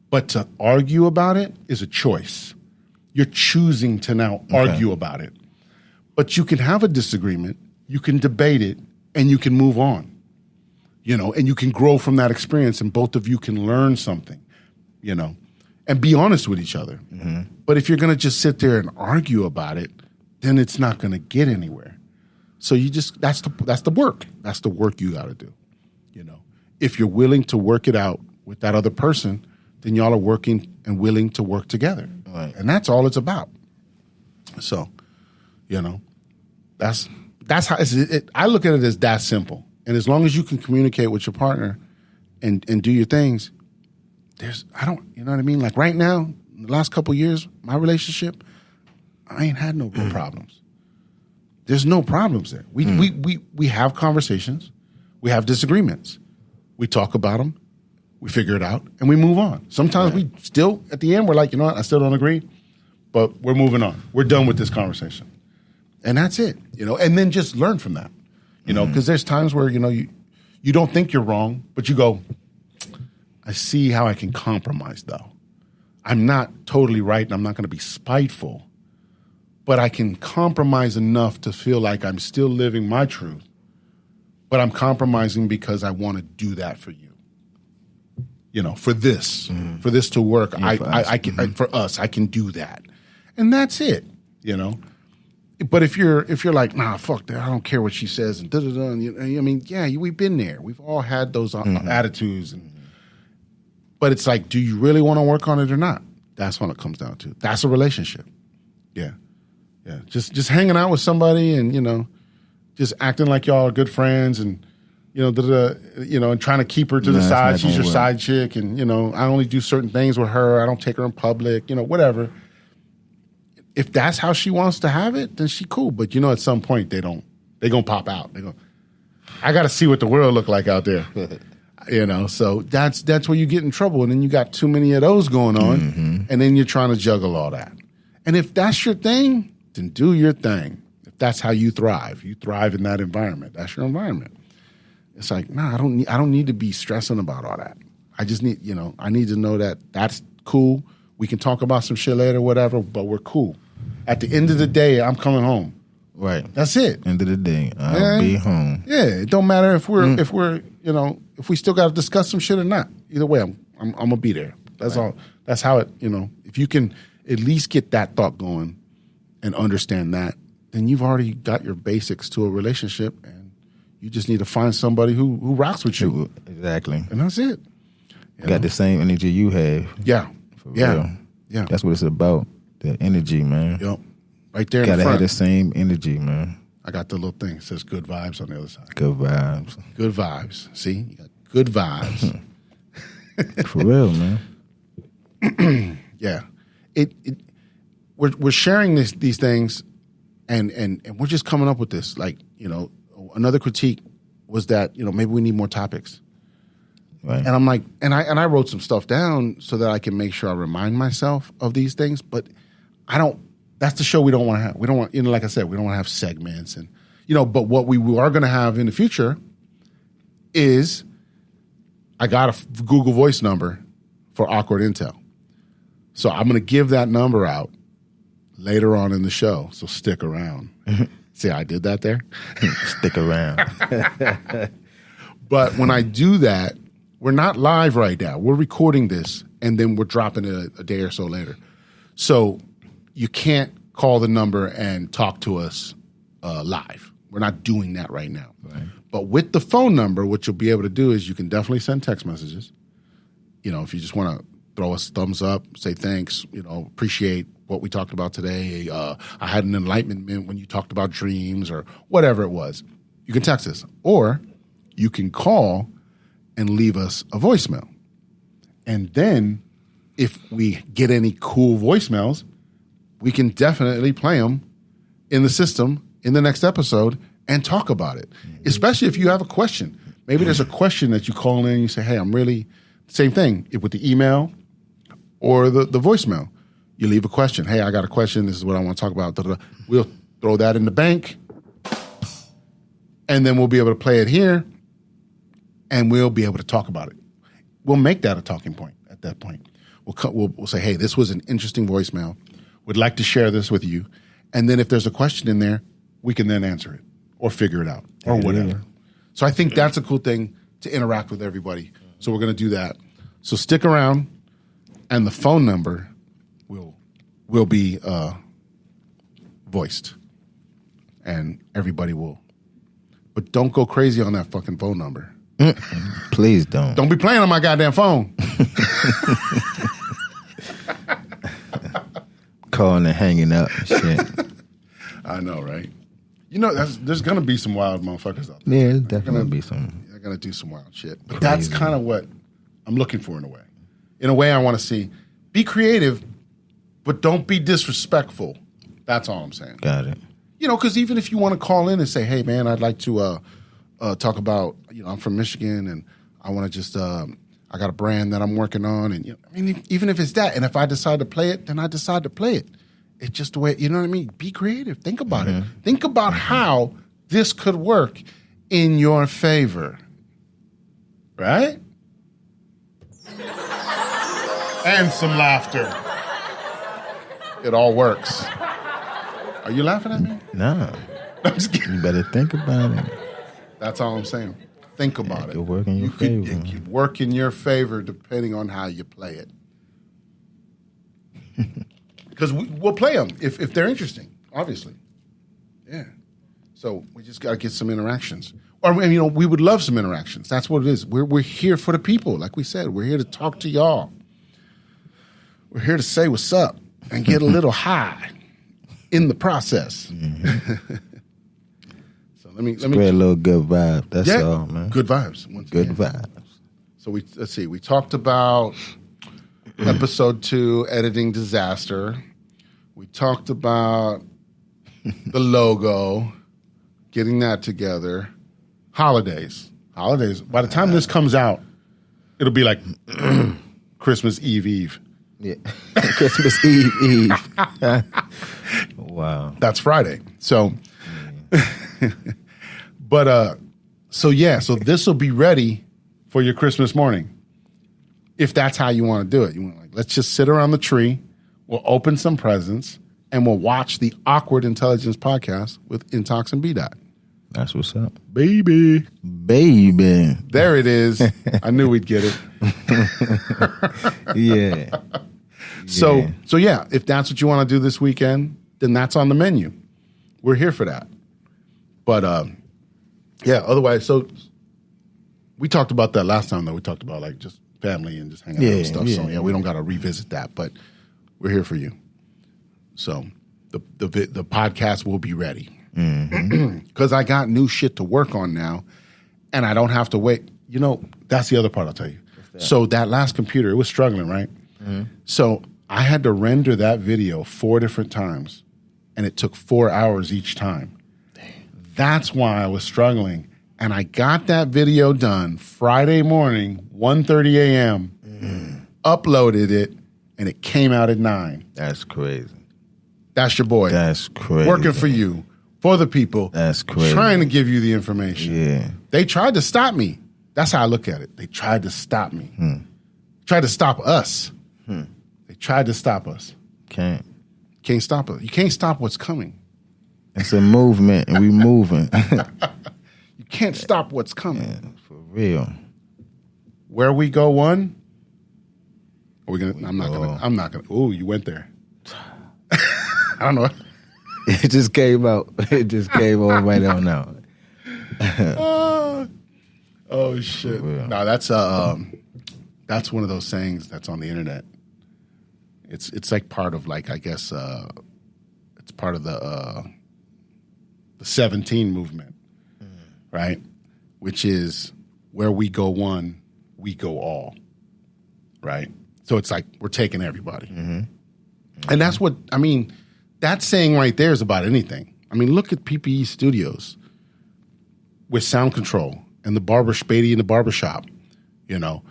C: But to argue about it is a choice. You're choosing to now argue about it. But you can have a disagreement, you can debate it, and you can move on. You know, and you can grow from that experience, and both of you can learn something, you know, and be honest with each other. But if you're going to just sit there and argue about it, then it's not going to get anywhere. So you just that's the work. That's the work you got to do. You know, if you're willing to work it out with that other person, then y'all are working and willing to work together, and that's all it's about. So, you know, that's how I look at it as that simple. And as long as you can communicate with your partner and do your things, you know what I mean? Like right now, the last couple of years, my relationship, I ain't had no real problems. There's no problems there. We have conversations. We have disagreements. We talk about them. We figure it out, and we move on. Sometimes we still, at the end, we're like, you know what? I still don't agree, but we're moving on. We're done with this conversation. And that's it, you know? And then just learn from that. You know, because there's times where, you know, you don't think you're wrong, but you go, I see how I can compromise, though. I'm not totally right, and I'm not going to be spiteful, but I can compromise enough to feel like I'm still living my truth, but I'm compromising because I want to do that for you. You know, for this to work, I can, for us, I can do that. And that's it, you know. But if you're like, nah, fuck that, I don't care what she says, and da-da-da, and I mean, yeah, we've been there. We've all had those attitudes. But it's like, do you really want to work on it or not? That's what it comes down to. That's a relationship. Yeah. Yeah. Just hanging out with somebody and, you know, just acting like y'all are good friends and, you know, and trying to keep her to the side. She's your side chick, and, you know, I only do certain things with her. I don't take her in public, you know, whatever. If that's how she wants to have it, then she cool. But, you know, at some point they going to pop out. I got to see what the world look like out there. You know, so that's where you get in trouble. And then you got too many of those going on, and then you're trying to juggle all that. And if that's your thing, then do your thing. If that's how you thrive in that environment. That's your environment. It's like, nah, I don't need to be stressing about all that. I just need, I need to know that that's cool. We can talk about some shit later, whatever, but we're cool. At the end of the day, I'm coming home.
D: Right.
C: That's it.
D: End of the day, I'll be home.
C: Yeah, it don't matter if we're if we still got to discuss some shit or not. Either way, I'm gonna be there. That's all. That's how it. If you can at least get that thought going and understand that, then you've already got your basics to a relationship, and you just need to find somebody who rocks with you.
D: Exactly.
C: And that's it.
D: Got the same energy you have.
C: Yeah.
D: For
C: Yeah.
D: real.
C: Yeah.
D: That's what it's about. The energy, man.
C: Yep. Right there in
D: Gotta
C: the front.
D: have the same energy, man.
C: I got the little thing. It says good vibes on the other side.
D: Good vibes.
C: Good vibes. See? You got good vibes.
D: For real, man.
C: Yeah. We're sharing these things and we're just coming up with this. Like, another critique was that, maybe we need more topics.
D: Right.
C: And I'm like, and I wrote some stuff down so that I can make sure I remind myself of these things, but that's the show we don't want to have. We don't want, like I said, we don't want to have segments and, but what we are going to have in the future is I got a Google Voice number for Awkward Intel. So I'm going to give that number out later on in the show. So stick around. See, I did that there.
D: Stick around.
C: But when I do that, we're not live right now. We're recording this, and then we're dropping it a day or so later. So you can't call the number and talk to us live. We're not doing that right now.
D: Right.
C: But with the phone number, what you'll be able to do is you can definitely send text messages. If you just want to throw us thumbs up, say thanks, appreciate what we talked about today. I had an enlightenment when you talked about dreams or whatever it was. You can text us. Or you can call and leave us a voicemail. And then if we get any cool voicemails, we can definitely play them in the system in the next episode and talk about it, especially if you have a question. Maybe there's a question that you call in and you say, hey, same thing with the email or the voicemail. You leave a question. Hey, I got a question. This is what I want to talk about. We'll throw that in the bank, and then we'll be able to play it here, and we'll be able to talk about it. We'll make that a talking point at that point. We'll say, hey, this was an interesting voicemail. Would like to share this with you. And then if there's a question in there, we can then answer it or figure it out or whatever. Yeah. So I think that's a cool thing to interact with everybody. So we're going to do that. So stick around, and the phone number will be voiced, and everybody will. But don't go crazy on that fucking phone number.
D: Please don't.
C: Don't be playing on my goddamn phone.
D: Calling and hanging up and shit.
C: I know, right? There's going to be some wild motherfuckers out there.
D: Yeah, there's definitely be some.
C: They're going to do some wild shit. But that's kind of what I'm looking for in a way. In a way, I want to see, be creative, but don't be disrespectful. That's all I'm saying.
D: Got it.
C: Because even if you want to call in and say, hey, man, I'd like to talk about, I'm from Michigan and I want to just, I got a brand that I'm working on. And even if it's that, and if I decide to play it, then I decide to play it. It's just the way, you know what I mean? Be creative. Think about it. Think about how this could work in your favor. Right? And some laughter. It all works. Are you laughing at me?
D: No.
C: I'm just kidding.
D: You better think about it.
C: That's all I'm saying. Think about it.
D: It could work in your favor.
C: It could work in your favor depending on how you play it. Because we'll play them if they're interesting, obviously. Yeah. So we just got to get some interactions. Or, we would love some interactions. That's what it is. We're here for the people. Like we said, we're here to talk to y'all. We're here to say what's up and get a little high in the process.
D: Mm-hmm.
C: So let me
D: spread a little good vibe. That's all, man.
C: Good vibes.
D: Good vibes.
C: So let's see. We talked about episode 2, editing disaster. We talked about the logo, getting that together. Holidays. By the time this comes out, it'll be like Christmas Eve.
D: Yeah. Christmas Eve. Wow.
C: That's Friday. So, but So this will be ready for your Christmas morning. If that's how you want to do it. You want let's just sit around the tree, we'll open some presents, and we'll watch the Awkward Intelligence podcast with Intox and B-Dot.
D: That's what's up.
C: Baby.
D: There
C: it is. I knew we'd get it.
D: Yeah.
C: So if that's what you want to do this weekend, then that's on the menu. We're here for that. But otherwise, so we talked about that last time, though. We talked about like just family and just hanging out and stuff. So we don't got to revisit that, but we're here for you. So the podcast will be ready. Because I got new shit to work on now, and I don't have to wait. You know, that's the other part I'll tell you. So that last computer, it was struggling, right? So I had to render that video 4 different times, and it took 4 hours each time. That's why I was struggling. And I got that video done Friday morning, 1:30 a.m., uploaded it, and it came out at 9.
D: That's crazy.
C: That's your boy.
D: That's crazy.
C: Working for you. For the people.
D: That's crazy.
C: Trying to give you the information.
D: Yeah.
C: They tried to stop me. That's how I look at it. They tried to stop me. Tried to stop us. They tried to stop us.
D: Can't
C: stop us. You can't stop what's coming.
D: It's a movement, and we moving.
C: You can't stop what's coming.
D: Yeah, for real.
C: Where we go, one. Are we gonna? I'm not gonna. Ooh, you went there. I don't know.
D: It just came out. It just came on right on out.
C: Oh shit! No, that's one of those sayings that's on the internet. It's like part of like I guess it's part of the 17 movement, right? Which is where we go one, we go all, right? So it's like we're taking everybody, and that's what I mean. That saying right there is about anything. I mean, look at PPE Studios with sound control and the barber Spady in the barbershop. You know,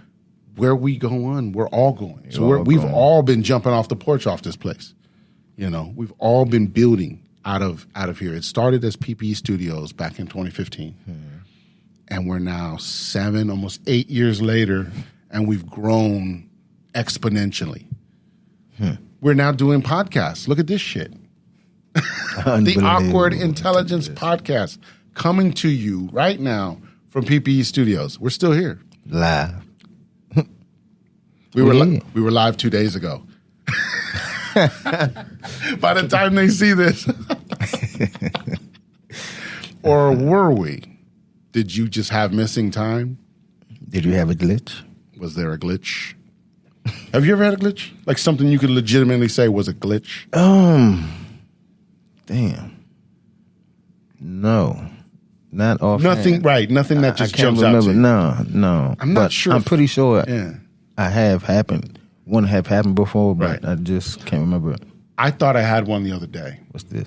C: where we go on, we're all going. So we've all been jumping off the porch off this place. You know, we've all been building out of here. It started as PPE Studios back in 2015, and we're now 7, almost 8 years later, and we've grown exponentially. We're now doing podcasts. Look at this shit. The Awkward Intelligence Podcast coming to you right now from PPE Studios. We're still here.
D: Live.
C: We were live 2 days ago. By the time they see this. Or were we? Did you just have missing time?
D: Did you have a glitch?
C: Was there a glitch? Have you ever had a glitch? Like something you could legitimately say was a glitch?
D: Damn. No. Not off.
C: Nothing, right. Nothing that just jumps
D: out
C: to you.
D: No.
C: I'm not sure.
D: I'm pretty sure
C: Yeah.
D: I have happened. One have happened before, but
C: Right.
D: I just can't remember it.
C: I thought I had one the other day.
D: What's this?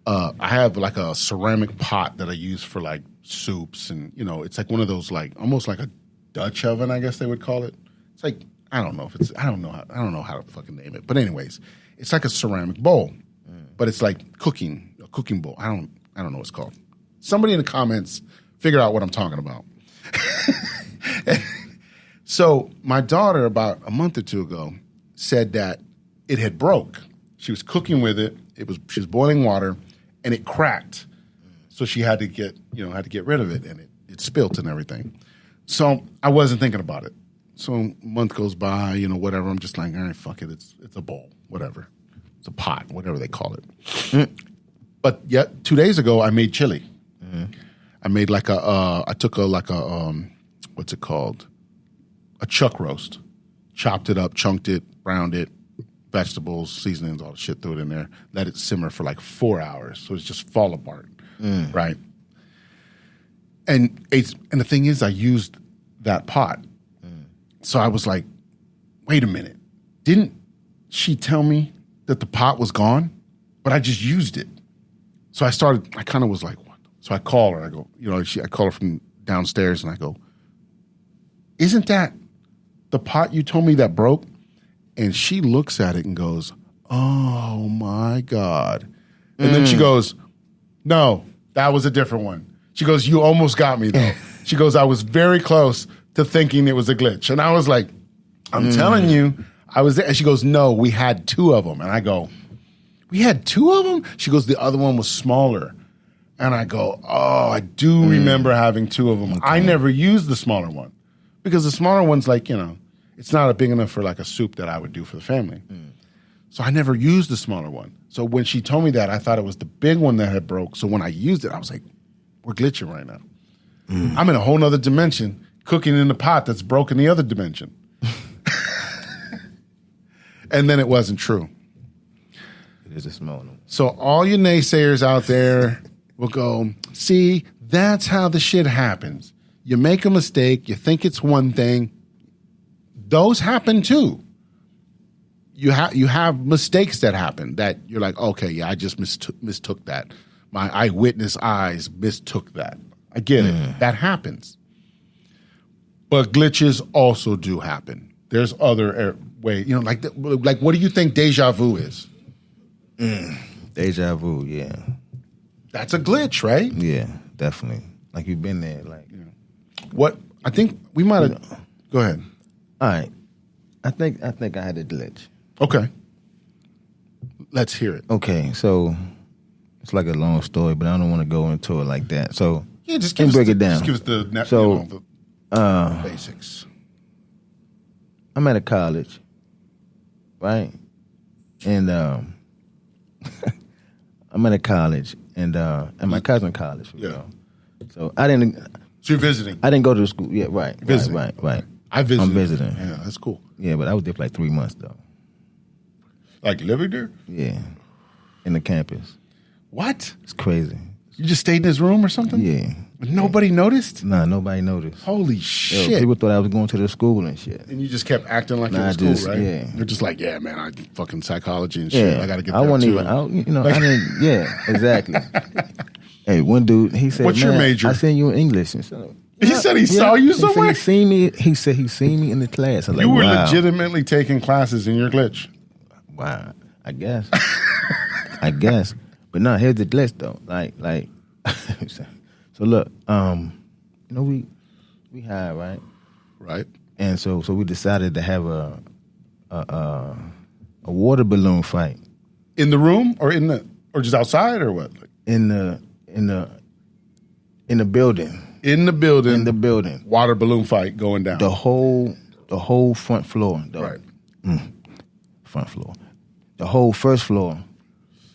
C: I have like a ceramic pot that I use for like soups, and you know, it's like one of those like almost like a Dutch oven, I guess they would call it. It's like I don't know how to fucking name it, but anyways, it's like a ceramic bowl, but it's like a cooking bowl. I don't know what it's called. Somebody in the comments figure out what I'm talking about. So my daughter about a month or two ago said that it had broke. She was cooking with it. She was boiling water, and it cracked. So she had to get rid of it, and it spilt and everything. So I wasn't thinking about it. So a month goes by, whatever. I'm just like, all right, fuck it. It's a bowl, whatever. It's a pot, whatever they call it. But yet 2 days ago, I made chili. I made what's it called? A chuck roast. Chopped it up, chunked it, browned it, vegetables, seasonings, all the shit, threw it in there. Let it simmer for like 4 hours, so it's just fall apart, right? And the thing is, I used that pot. So I was like, wait a minute. Didn't she tell me that the pot was gone? But I just used it. So I kind of was like, what? So I call her. I go, I call her from downstairs, and I go, isn't that the pot you told me that broke? And she looks at it and goes, oh my God. And then she goes, no, that was a different one. She goes, you almost got me though. She goes, I was very close to thinking it was a glitch. And I was like, I'm telling you, I was there. And she goes, no, we had 2 of them. And I go, we had 2 of them? She goes, the other one was smaller. And I go, oh, I do remember having 2 of them. Okay. I never used the smaller one because the smaller one's like, it's not big enough for like a soup that I would do for the family. So I never used the smaller one. So when she told me that, I thought it was the big one that had broke. So when I used it, I was like, we're glitching right now. I'm in a whole nother dimension cooking in a pot that's broken the other dimension. And then it wasn't true.
D: It is a small one.
C: So all you naysayers out there will go, see, that's how the shit happens. You make a mistake, you think it's one thing. Those happen too. You have mistakes that happen that you're like, okay, yeah, I just mistook that. My eyewitness eyes mistook that. I get it. That happens. But glitches also do happen. There's other ways, like what do you think deja vu is?
D: Deja vu, yeah.
C: That's a glitch, right?
D: Yeah, definitely. Like you've been there, like.
C: What I think we might have. Go ahead.
D: All right, I think I had a glitch.
C: Okay. Let's hear it.
D: Okay, so it's like a long story, but I don't want to go into it like that. So
C: yeah, just
D: break it down.
C: Just give us the basics.
D: I'm at a college, right? And I'm at a college, and my cousin college.
C: Yeah.
D: So I didn't.
C: So you're visiting?
D: I didn't go to the school. Yeah, right.
C: Visiting.
D: Right.
C: I visited.
D: I'm visiting.
C: Yeah, that's cool.
D: Yeah, but I was there for like 3 months though.
C: Like living there?
D: Yeah, in the campus.
C: What?
D: It's crazy.
C: You just stayed in his room or something?
D: Yeah.
C: Nobody noticed?
D: Nah, nobody noticed.
C: Holy shit.
D: People thought I was going to the school and shit.
C: And you just kept acting like it was cool, right? Yeah. You're just like, yeah, man, I fucking psychology and shit. I got to get there too.
D: I didn't, yeah, exactly. Hey, one dude, he said,
C: what's your major?
D: I seen you in English. And so,
C: he said he saw you somewhere?
D: He seen me. He said he seen me in the class.
C: You were legitimately taking classes in your glitch.
D: Wow, I guess. I guess. But no, here's the glitch though. Like so look, we had, right?
C: Right.
D: And so we decided to have a water balloon fight.
C: In the room or or just outside or what?
D: In the building.
C: In the building.
D: In the building.
C: Water balloon fight going down.
D: The whole front floor.
C: Right.
D: Front floor. The whole first floor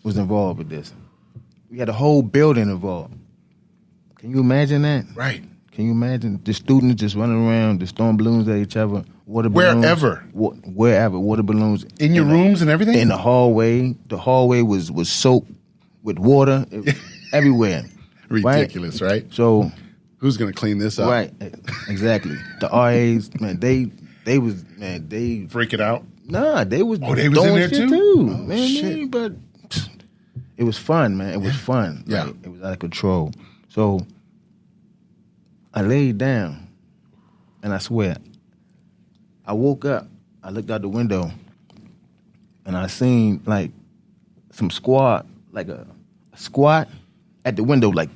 D: was involved with this. We had the whole building involved. Can you imagine that?
C: Right.
D: Can you imagine the students just running around, just throwing balloons at each other? Water balloons. Wherever. Water balloons.
C: In your rooms and everything?
D: In the hallway. The hallway was soaked with water everywhere.
C: Ridiculous, right?
D: So
C: who's going to clean this up?
D: Right, exactly. The RAs, man, they was
C: freaking out.
D: Nah, they was.
C: Oh, they was in there too.
D: Oh,
C: man, shit.
D: But it was fun, man. It was fun.
C: Yeah,
D: like, it was out of control. So I laid down, and I swear, I woke up. I looked out the window, and I seen like some squad, like a squad at the window, like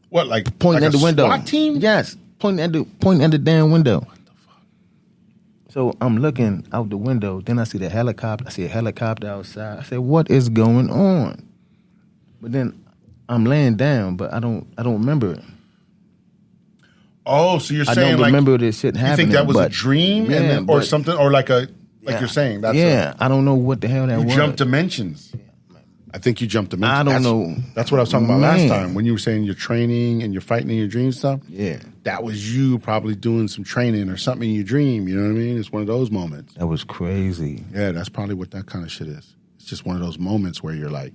C: what, like
D: pointing
C: like
D: at the window.
C: SWAT team?
D: Yes, pointing at the damn window. What the fuck? So I'm looking out the window. Then I see the helicopter. I see a helicopter outside. I said, "What is going on?" But then I'm laying down, but I don't remember it.
C: Oh, so you're saying
D: I don't remember this shit happening.
C: You think that was a dream, or something, or like you're saying? That's
D: I don't know what the hell that was.
C: You jumped dimensions. I think you jumped dimensions.
D: I don't know.
C: That's what I was talking about last time when you were saying you're training and you're fighting in your dream stuff.
D: Yeah,
C: that was you probably doing some training or something in your dream. You know what I mean? It's one of those moments.
D: That was crazy.
C: Yeah, that's probably what that kind of shit is. It's just one of those moments where you're like,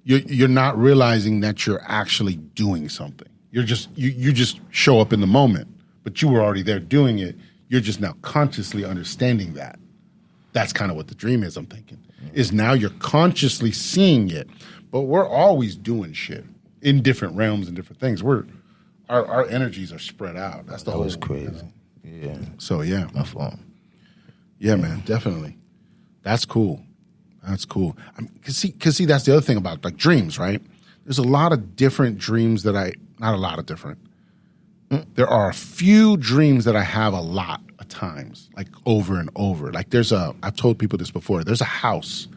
C: you're not realizing that you're actually doing something. You're just you just show up in the moment, but you were already there doing it. You're just now consciously understanding that. That's kind of what the dream is, I'm thinking. Is now you're consciously seeing it, but we're always doing shit in different realms and different things. Our energies are spread out. That's the whole. That was
D: crazy. Yeah.
C: So yeah,
D: my fault.
C: Yeah, man, definitely. That's cool. That's cool. Cause see, that's the other thing about like dreams, right? there's a lot of different dreams that not a lot of different. There are a few dreams that I have a lot of times, like over and over. Like I've told people this before, there's a house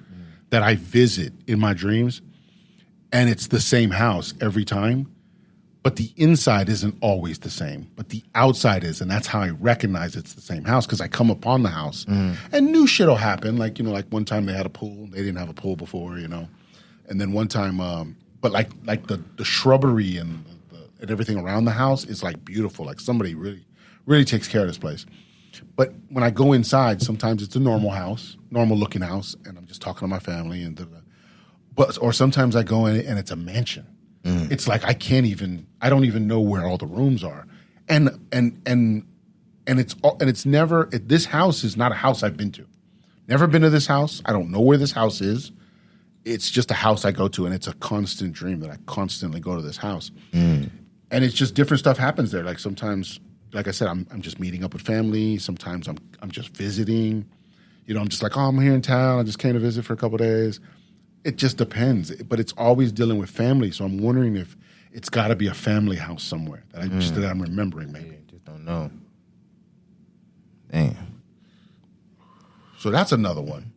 C: that I visit in my dreams, and it's the same house every time, but the inside isn't always the same, but the outside is, and that's how I recognize it's the same house, because I come upon the house, and new shit will happen. Like, like one time they had a pool, they didn't have a pool before, and then one time, but like the shrubbery and everything around the house is like beautiful. Like somebody really, really takes care of this place. But when I go inside, sometimes it's a normal house, normal looking house, and I'm just talking to my family or sometimes I go in and it's a mansion. It's like I don't even know where all the rooms are. And it's never, this house is not a house I've been to. Never been to this house. I don't know where this house is. It's just a house I go to, and it's a constant dream that I constantly go to this house. And it's just different stuff happens there. Like sometimes, like I said, I'm just meeting up with family. Sometimes I'm just visiting. I'm just like, oh, I'm here in town. I just came to visit for a couple of days. It just depends. But it's always dealing with family. So I'm wondering if it's got to be a family house somewhere that I'm remembering maybe.
D: Yeah, just don't know. Damn.
C: So that's another one.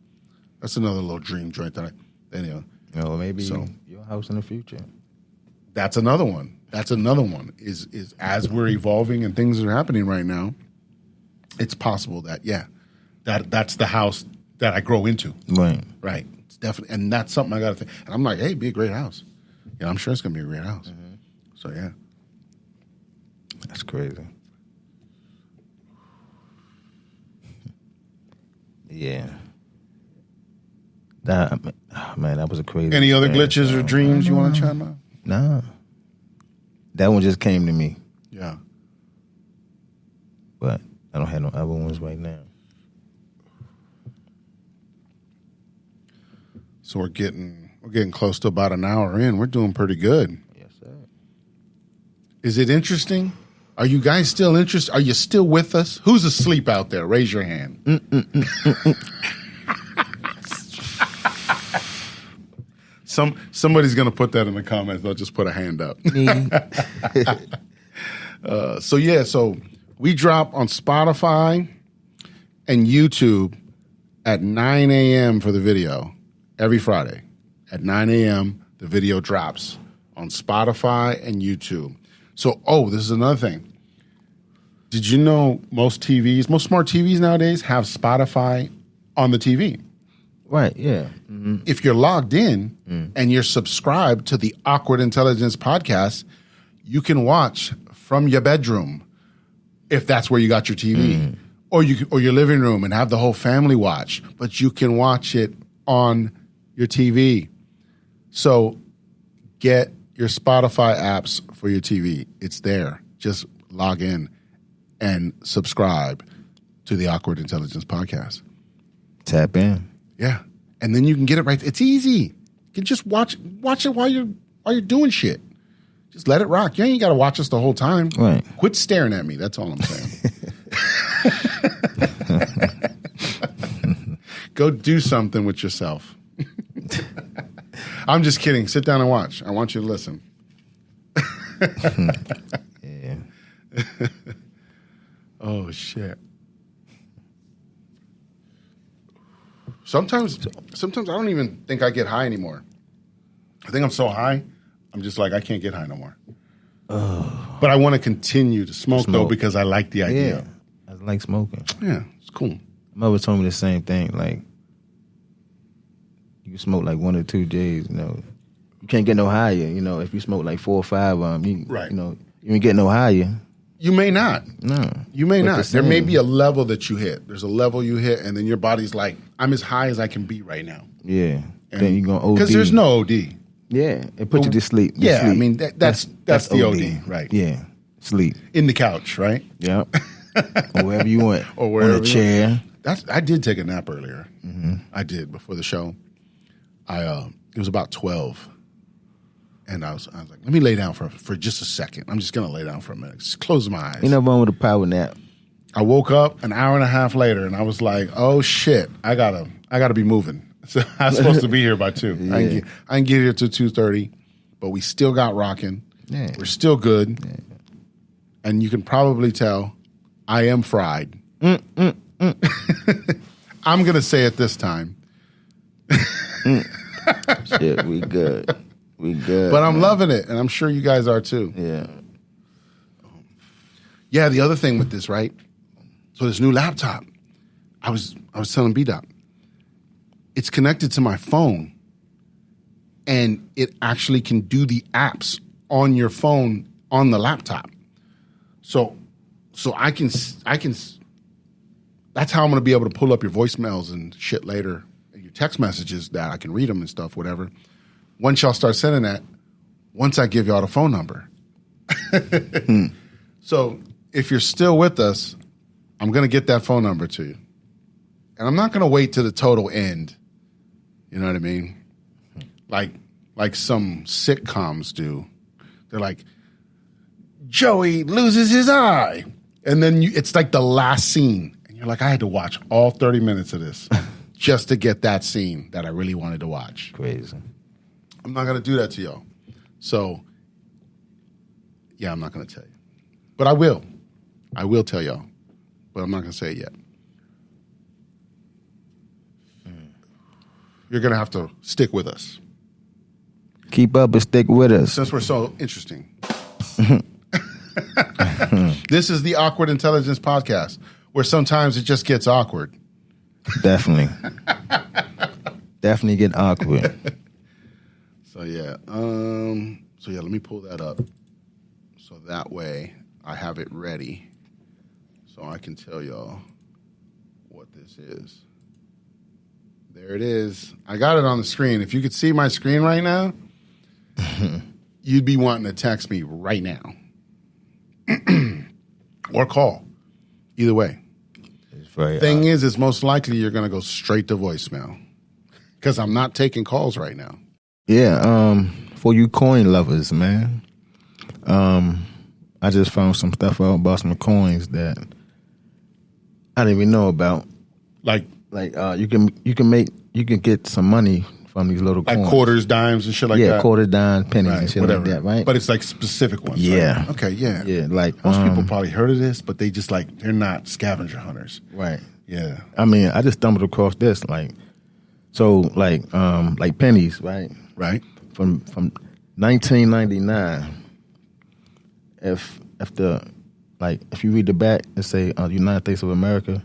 C: That's another little dream joint that
D: maybe your house in the future.
C: That's another one. That's another one. Is as we're evolving and things are happening right now, it's possible that that's the house that I grow into.
D: Right.
C: Right. It's definitely, and that's something I got to think. And I'm like, hey, it'd be a great house. I'm sure it's gonna be a great house. So yeah,
D: that's crazy. Yeah. Man, that was a crazy.
C: Any other glitches or dreams you want to chat about?
D: Nah. That one just came to me.
C: Yeah.
D: But I don't have no other ones right now.
C: So we're getting close to about an hour in. We're doing pretty good.
D: Yes, sir.
C: Is it interesting? Are you guys still interested? Are you still with us? Who's asleep out there? Raise your hand. Somebody's gonna put that in the comments. They'll just put a hand up. So we drop on Spotify and YouTube at 9 a.m. for the video every Friday. At 9 a.m. the video drops on Spotify and YouTube. So, this is another thing. Did you know most smart TVs nowadays have Spotify on the TV?
D: Right, yeah. Mm-hmm.
C: If you're logged in and you're subscribed to the Awkward Intelligence podcast, you can watch from your bedroom if that's where you got your TV, or your living room and have the whole family watch. But you can watch it on your TV. So get your Spotify apps for your TV. It's there. Just log in and subscribe to the Awkward Intelligence podcast.
D: Tap in.
C: Yeah. And then you can get it right. It's easy. You can just watch it while you're doing shit. Just let it rock. You ain't got to watch us the whole time.
D: Right.
C: Quit staring at me. That's all I'm saying. Go do something with yourself. I'm just kidding. Sit down and watch. I want you to listen.
D: Yeah.
C: Oh, shit. Sometimes I don't even think I get high anymore. I think I'm so high, I'm just like, I can't get high no more. But I want to continue to smoke, though, because I like the idea.
D: Yeah, I like smoking.
C: Yeah, it's cool.
D: My mother told me the same thing. Like, you smoke like 1 or 2 J's, you can't get no higher. If you smoke like 4 or 5 of them, you ain't get no higher.
C: You may not.
D: No.
C: You may not. There may be a level that you hit. There's a level you hit, and then your body's like, I'm as high as I can be right now.
D: Yeah. And then you're going to OD.
C: Because there's no OD.
D: Yeah. It puts you to sleep.
C: Yeah,
D: sleep.
C: I mean, that's the OD, right?
D: Yeah. Sleep.
C: In the couch, right?
D: Yep. Or wherever you want.
C: Or wherever.
D: On a chair.
C: I did take a nap earlier. Mm-hmm. I did before the show. It was about 12. And I was like, let me lay down for just a second. I'm just going to lay down for a minute. Just close my eyes.
D: Ain't nothing wrong with a power nap.
C: I woke up an hour and a half later, and I was like, oh, shit, I gotta be moving. So I was supposed to be here by 2.
D: Yeah.
C: I can get here till 2:30. but we still got rocking.
D: Yeah.
C: We're still good. Yeah. And you can probably tell I am fried. I'm going to say it this time.
D: Shit, we good. We good.
C: But I'm loving it, and I'm sure you guys are too.
D: Yeah.
C: Yeah, the other thing with this, right? So this new laptop, I was telling B-Dop, it's connected to my phone, and it actually can do the apps on your phone on the laptop. So I can. That's how I'm going to be able to pull up your voicemails and shit later, your text messages that I can read them and stuff, whatever. Once y'all start sending that, once I give y'all the phone number. So if you're still with us, I'm going to get that phone number to you. And I'm not going to wait to the total end. You know what I mean? Like some sitcoms do. They're like, Joey loses his eye. And then it's like the last scene. And you're like, I had to watch all 30 minutes of this just to get that scene that I really wanted to watch.
D: Crazy.
C: I'm not going to do that to y'all. So, yeah, I'm not going to tell you. But I will. I will tell y'all. But I'm not going to say it yet. You're going to have to stick with us.
D: Keep up and stick with us.
C: Since we're so interesting. This is the Awkward Intelligence Podcast, where sometimes it just gets awkward.
D: Definitely. Definitely get awkward.
C: So yeah, let me pull that up, so that way I have it ready, so I can tell y'all what this is. There it is. I got it on the screen. If you could see my screen right now, you'd be wanting to text me right now, or call. Either way. Thing is, it's most likely you're going to go straight to voicemail because I'm not taking calls right now.
D: Yeah, for you coin lovers, man. I just found some stuff out about some coins that I didn't even know about.
C: Like
D: you can get some money from these little coins.
C: Like quarters, dimes, and shit like that.
D: Yeah, quarters, dimes, pennies, and shit
C: whatever.
D: like that, right?
C: But it's like specific ones.
D: Yeah.
C: Right? Okay. Yeah.
D: Yeah. Like
C: most people probably heard of this, but they just they're not scavenger hunters.
D: Right.
C: Yeah.
D: I mean, I just stumbled across this, like pennies, right?
C: Right.
D: From 1999. If you read the back, it say United States of America.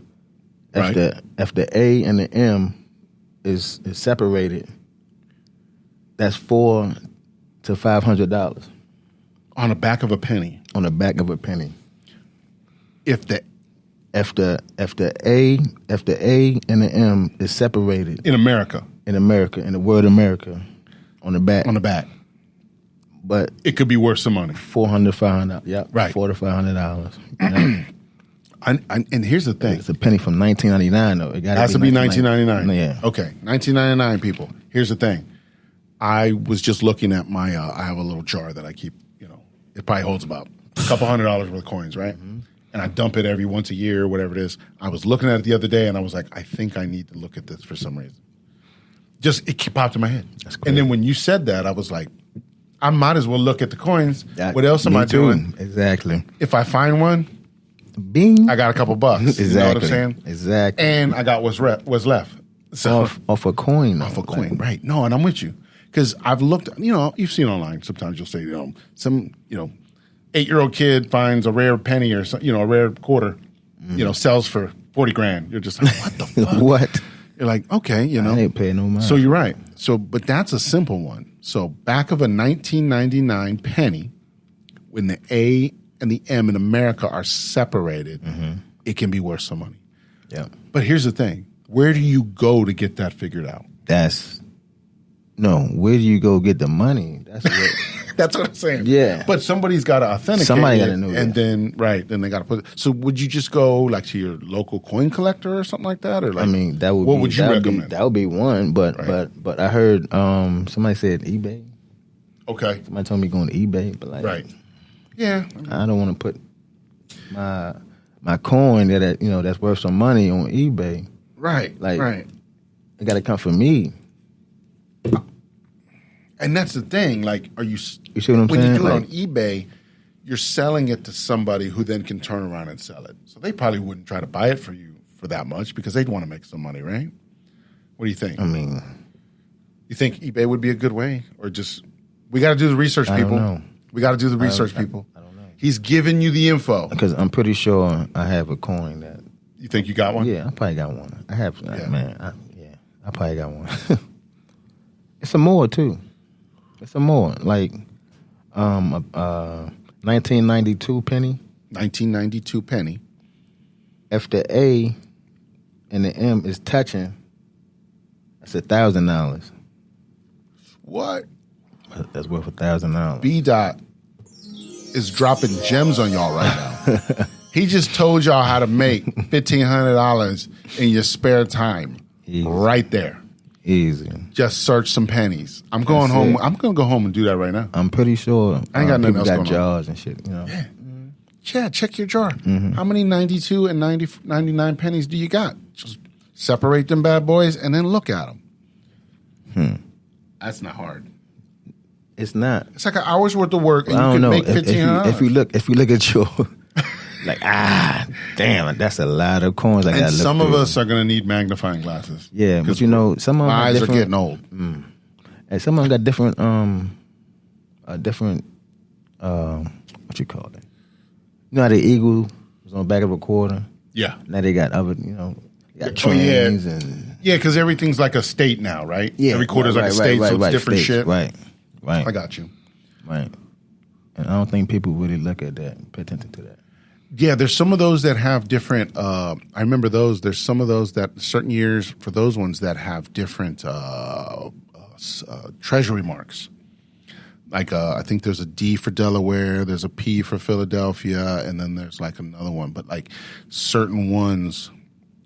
D: If the A and the M is separated, that's $400 to $500
C: on the back of a penny.
D: On the back of a penny.
C: If the
D: A and the M is separated
C: in America,
D: in the word America, on the back. But
C: it could be worth some money.
D: $400, $500. Yep.
C: Right.
D: $400 to $500.
C: And here's the thing.
D: It's a penny from 1999, though. It
C: has to be 1999.
D: Yeah.
C: Okay, 1999, people. Here's the thing. I was just looking at my, I have a little jar that I keep, it probably holds about a couple $100 worth of coins, right? Mm-hmm. And I dump it every once a year or whatever it is. I was looking at it the other day and I was like, I think I need to look at this for some reason. It popped in my head.
D: That's great.
C: And then when you said that, I was like, I might as well look at the coins. What else am I doing?
D: Exactly.
C: If I find one,
D: bing,
C: I got a couple bucks.
D: Exactly.
C: You know what I'm saying?
D: Exactly.
C: And I got what's left. So
D: off a coin.
C: Off a coin, right. No, and I'm with you. Because I've looked, you've seen online, sometimes you'll say, some 8-year-old kid finds a rare penny or a rare quarter, sells for $40,000. You're just like, what the fuck?
D: What?
C: You're like, okay,
D: I ain't paying no mind.
C: So you're right. So, but that's a simple one. So back of a 1999 penny, when the A and the M in America are separated, it can be worth some money.
D: Yeah.
C: But here's the thing. Where do you go to get that figured out?
D: Where do you go get the money? That's what
C: that's what I'm saying.
D: Yeah.
C: But somebody's got to authenticate
D: Somebody got
C: it.
D: to know
C: And
D: that.
C: then they got to put it. So would you just go to your local coin collector or something like that? Or
D: that would
C: what would you recommend?
D: That would be one, but I heard somebody said eBay.
C: Okay.
D: Somebody told me going to eBay, but
C: right. Yeah.
D: I don't want to put my coin that's worth some money on eBay.
C: Right. Right.
D: It got to come from me.
C: And that's the thing. Like,
D: You see what I'm
C: when
D: saying?
C: you do it
D: Like,
C: on eBay, you're selling it to somebody who then can turn around and sell it. So they probably wouldn't try to buy it for you for that much because they'd want to make some money, right? What do you think?
D: I mean,
C: You think eBay would be a good way, or just we got to do the research,
D: I don't
C: people?
D: know.
C: We got to do the research, people.
D: I don't know.
C: He's giving you the info.
D: Because I'm pretty sure I have a coin that.
C: You think you got one?
D: Yeah, I probably got one. I have,
C: Yeah.
D: man. I probably got one. It's a more too. It's a more like 1992 penny.
C: 1992 penny.
D: If the A and the M is touching, that's $1,000.
C: What?
D: That's worth $1,000.
C: B Dot is dropping gems on y'all right now. He just told y'all how to make $1,500 in your spare time.
D: Easy.
C: Right there.
D: Easy.
C: Just search some pennies. I'm going home.
D: it.
C: I'm going to go home and do that right now.
D: I'm pretty sure
C: I ain't got nothing
D: people
C: else
D: got
C: going on.
D: jars and shit. You know.
C: Yeah, check your jar.
D: Mm-hmm.
C: How many 92 and 99 pennies do you got? Just separate them bad boys and then look at them. That's not hard.
D: It's not.
C: It's like an hour's worth of work, and
D: I
C: you
D: don't
C: can
D: know.
C: make $1,500.
D: If you look at your like damn, that's a lot of coins. I got.
C: And some of us are going to need magnifying glasses.
D: Yeah, but you know, some of them
C: My
D: got
C: eyes are
D: different-
C: getting old.
D: And some of them got different, what you call it? You know how the eagle was on the back of a quarter?
C: Yeah.
D: Now they got other, you know, they got
C: Oh, yeah.
D: trains and
C: Yeah, because everything's like a state now, right? Every quarter's like a state, so it's different
D: states.
C: shit.
D: Right.
C: I got you.
D: Right. And I don't think people really look at that, pay attention to that.
C: Yeah, there's some of those that have different. I remember those. There's some of those that certain years for those ones that have different treasury marks. Like I think there's a D for Delaware, there's a P for Philadelphia, and then there's like another one. But like certain ones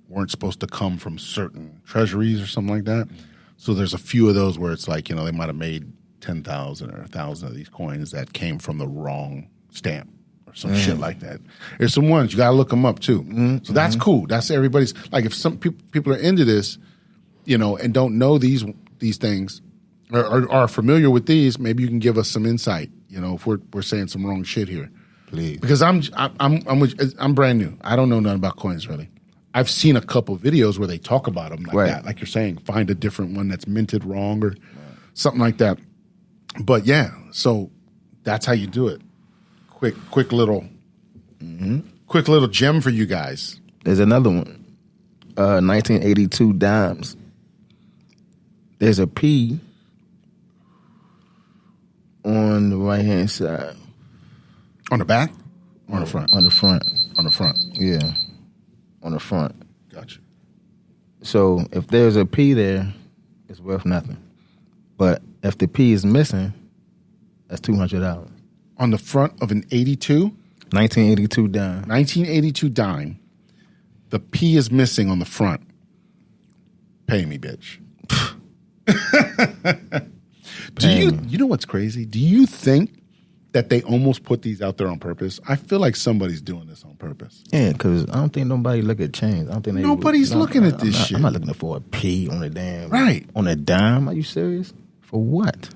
C: weren't supposed to come from certain treasuries or something like that. So there's a few of those where it's like, you know, they might have made 10,000 or 1,000 of these coins that came from the wrong stamp or some shit like that. There's some ones you gotta look them up too. So that's cool. That's everybody's. Like if some people are into this, you know, and don't know these things or are familiar with these, maybe you can give us some insight. You know, if we're saying some wrong shit here,
D: Please.
C: because I'm brand new. I don't know nothing about coins really. I've seen a couple videos where they talk about them like
D: Right.
C: that, like you're saying, find a different one that's minted wrong or something like that. But yeah, so that's how you do it. Quick little gem for you guys.
D: There's another one, 1982 dimes. There's a P on the right-hand side.
C: On the back or on the front?
D: On the front.
C: On the front.
D: Yeah. On the front.
C: Gotcha.
D: So if there's a P there, it's worth nothing. But if the P is missing, that's $200.
C: On the front of an 82,
D: 1982 dime.
C: 1982 dime, the P is missing on the front. Pay me, bitch. You know what's crazy? Do you think that they almost put these out there on purpose? I feel like somebody's doing this on purpose.
D: Yeah, because I don't think nobody look at chains. I don't think
C: Nobody's looking at this shit.
D: I'm not looking for a P on a damn.
C: Right.
D: On a dime. Are you serious? For what?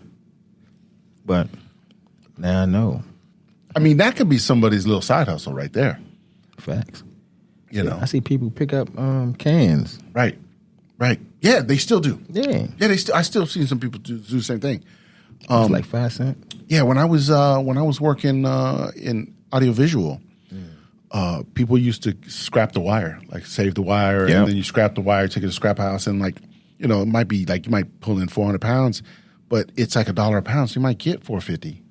D: But now I know.
C: I mean, that could be somebody's little side hustle right there.
D: Facts.
C: You know,
D: I see people pick up cans.
C: right. Yeah, they still do.
D: Yeah.
C: Yeah, I still see some people do the same thing.
D: It's like 5 cents.
C: Yeah, when I was working in audiovisual, people used to scrap the wire, like save the wire,
D: Yep.
C: and then you scrap the wire, take it to the scrap house, and like, you know, it might be like you might pull in 400 pounds, but it's like $1 a pound, so you might get $4.50.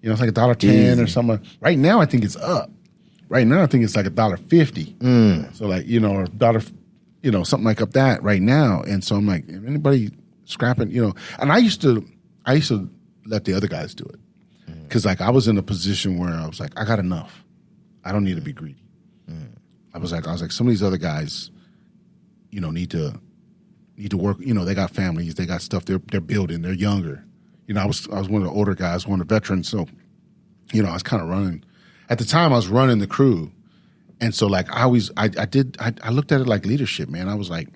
C: You know, it's like $1.10 or something. Right now, I think it's up. Right now, I think it's like $1.50. So like, you know, or $1, you know, something like up that right now. And so I'm like, if anybody scrapping, you know, and I used to let the other guys do it. Because like I was in a position where I was like, I got enough. I don't need to be greedy. I was like, some of these other guys, you know, need to work. You know, they got families, they got stuff they're building. They're younger. You know, I was one of the older guys, one of the veterans. So, you know, I was kind of running. At the time, I was running the crew, and so like I looked at it like leadership, man. I was like,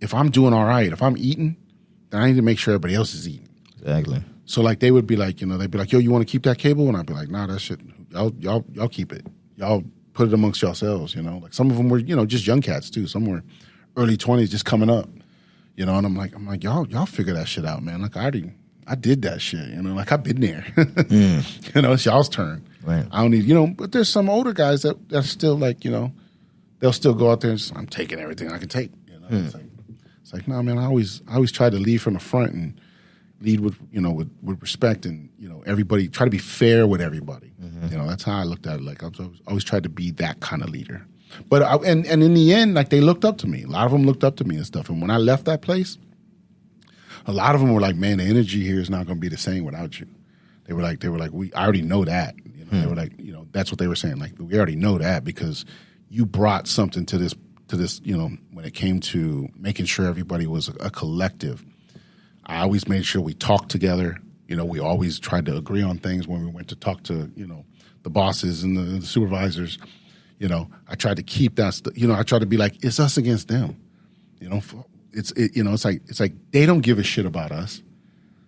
C: if I'm doing all right, if I'm eating, then I need to make sure everybody else is eating.
D: Exactly.
C: So like they would be like, they'd be like, yo, you want to keep that cable? And I'd be like, nah, that shit, y'all keep it. Y'all put it amongst yourselves, Like some of them were, just young cats too. Some were early 20s just coming up, and I'm like, y'all figure that shit out, man. Like I did that shit, like I've been there. It's y'all's turn.
D: Right.
C: I don't need, but there's some older guys that still like, they'll still go out there and I'm taking everything I can take. It's like, no, man, I always try to lead from the front and lead with, with respect and, everybody, try to be fair with everybody. That's how I looked at it. Like I always tried to be that kind of leader. But and in the end, like they looked up to me. A lot of them looked up to me and stuff. And when I left that place, a lot of them were like, man, the energy here is not going to be the same without you. They were like, I already know that. They were like, that's what they were saying. Like, we already know that because you brought something to this, when it came to making sure everybody was a collective. I always made sure we talked together. We always tried to agree on things when we went to talk to, the bosses and the supervisors. I tried to keep that. I tried to be like, it's us against them. It's like they don't give a shit about us.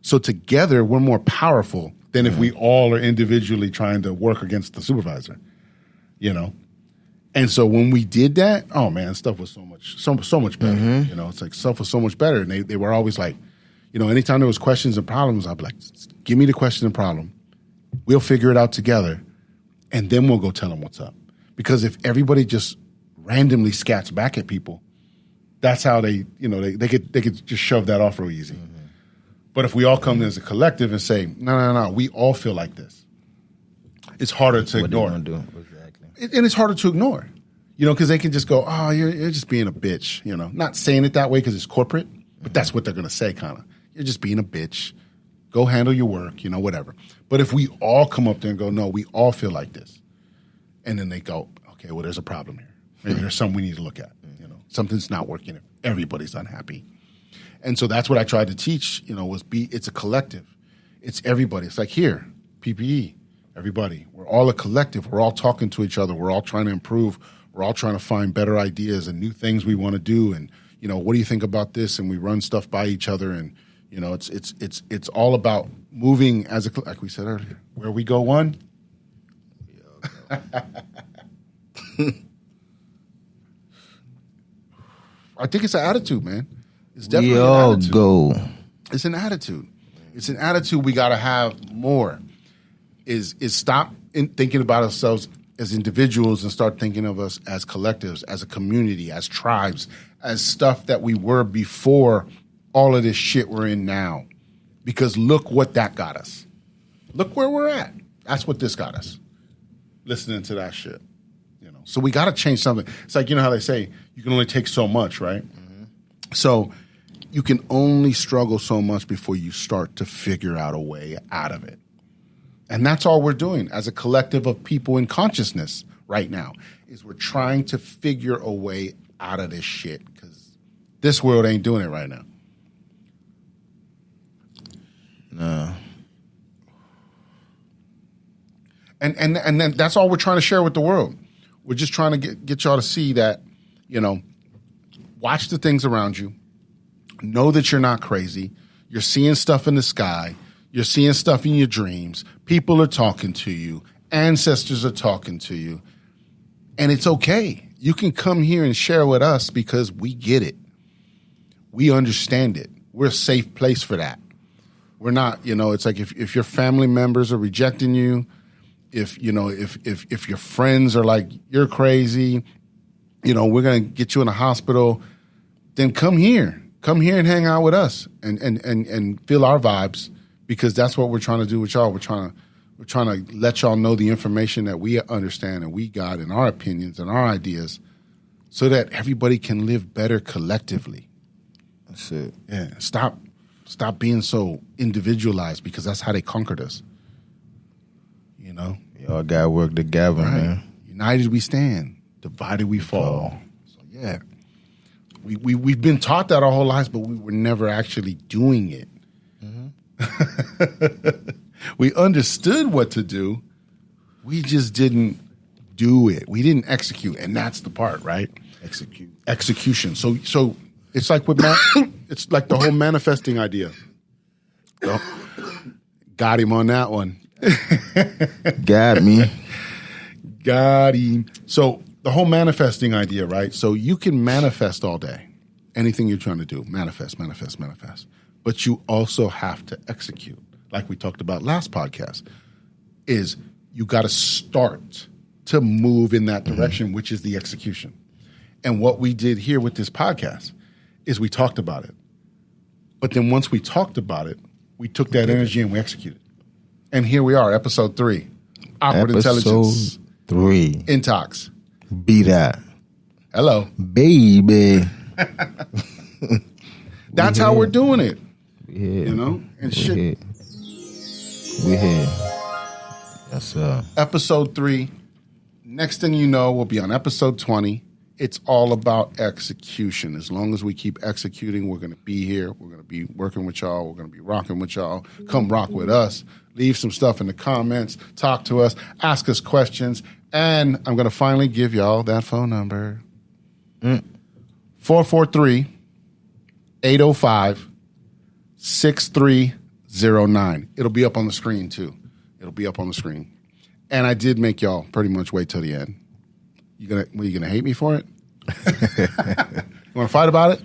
C: So together we're more powerful than if we all are individually trying to work against the supervisor. And so when we did that, oh man, stuff was so much better. It's like stuff was so much better. And they were always like, anytime there was questions and problems, I'd be like, give me the question and problem. We'll figure it out together. And then we'll go tell them what's up. Because if everybody just randomly scats back at people, that's how they could just shove that off real easy. But if we all come as a collective and say, no, we all feel like this, it's harder to ignore.
D: What are you gonna do? Exactly.
C: And it's harder to ignore, because they can just go, oh, you're just being a bitch, Not saying it that way because it's corporate, but that's what they're going to say, kind of. You're just being a bitch. Go handle your work, whatever. But if we all come up there and go, no, we all feel like this, and then they go, okay, well, there's a problem here. Maybe there's something we need to look at. Something's not working if everybody's unhappy. And so that's what I tried to teach, it's a collective. It's everybody. It's like here, PPE, everybody. We're all a collective. We're all talking to each other. We're all trying to improve. We're all trying to find better ideas and new things we want to do. And, what do you think about this? And we run stuff by each other. And, it's all about moving as like we said earlier, where we go one. I think it's an attitude, man. It's definitely
D: we all
C: an attitude.
D: Go.
C: It's an attitude. It's an attitude we got to have more. Is stop thinking about ourselves as individuals and start thinking of us as collectives, as a community, as tribes, as stuff that we were before all of this shit we're in now. Because look what that got us. Look where we're at. That's what this got us. Listening to that shit. So we got to change something. It's like, how they say, you can only take so much, right? So you can only struggle so much before you start to figure out a way out of it. And that's all we're doing as a collective of people in consciousness right now, is we're trying to figure a way out of this shit because this world ain't doing it right now.
D: No.
C: And then that's all we're trying to share with the world. We're just trying to get y'all to see that, watch the things around you. Know that you're not crazy. You're seeing stuff in the sky. You're seeing stuff in your dreams. People are talking to you. Ancestors are talking to you. And it's okay. You can come here and share with us because we get it. We understand it. We're a safe place for that. We're not, it's like if your family members are rejecting you, if your friends are like, you're crazy, we're going to get you in a hospital, then come here. Come here and hang out with us and feel our vibes because that's what we're trying to do with y'all. We're trying to let y'all know the information that we understand and we got and our opinions and our ideas so that everybody can live better collectively.
D: That's it.
C: Yeah. Stop being so individualized because that's how they conquered us.
D: We all got to work together,
C: right.
D: man.
C: United we stand, divided we fall. So yeah, we've been taught that our whole lives, but we were never actually doing it. Mm-hmm. We understood what to do, we just didn't do it. We didn't execute, and that's the part, right? Execution. So it's like with it's like the whole manifesting idea. Got him on that one.
D: Got me.
C: Got him. So the whole manifesting idea, right? So you can manifest all day. Anything you're trying to do, manifest. But you also have to execute. Like we talked about last podcast, is you got to start to move in that direction, which is the execution. And what we did here with this podcast is we talked about it. But then once we talked about it, we took that energy and we executed. And here we are, episode 3. Awkward Intelligence.
D: 3.
C: Intox.
D: Be that.
C: Hello.
D: Baby.
C: That's how we're doing it.
D: Yeah.
C: You know? And shit.
D: We here. Yes, sir.
C: Episode 3. Next thing you know, we'll be on episode 20. It's all about execution. As long as we keep executing, we're going to be here. We're going to be working with y'all. We're going to be rocking with y'all. Come rock with us. Leave some stuff in the comments. Talk to us. Ask us questions. And I'm going to finally give y'all that phone number. 443-805-6309. It'll be up on the screen, too. It'll be up on the screen. And I did make y'all pretty much wait till the end. You gonna hate me for it? You want to fight about it?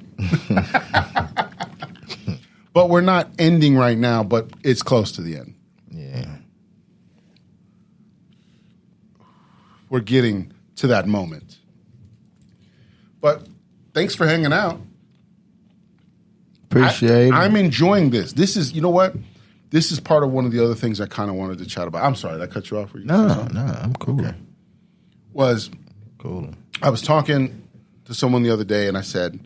C: But we're not ending right now, but it's close to the end.
D: Yeah.
C: We're getting to that moment. But thanks for hanging out.
D: Appreciate it.
C: I'm enjoying this. This is, you know what? This is part of one of the other things I kind of wanted to chat about. I'm sorry, did I cut you off?
D: No, I'm cool.
C: Okay. Was
D: cool.
C: I was talking to someone the other day and I said,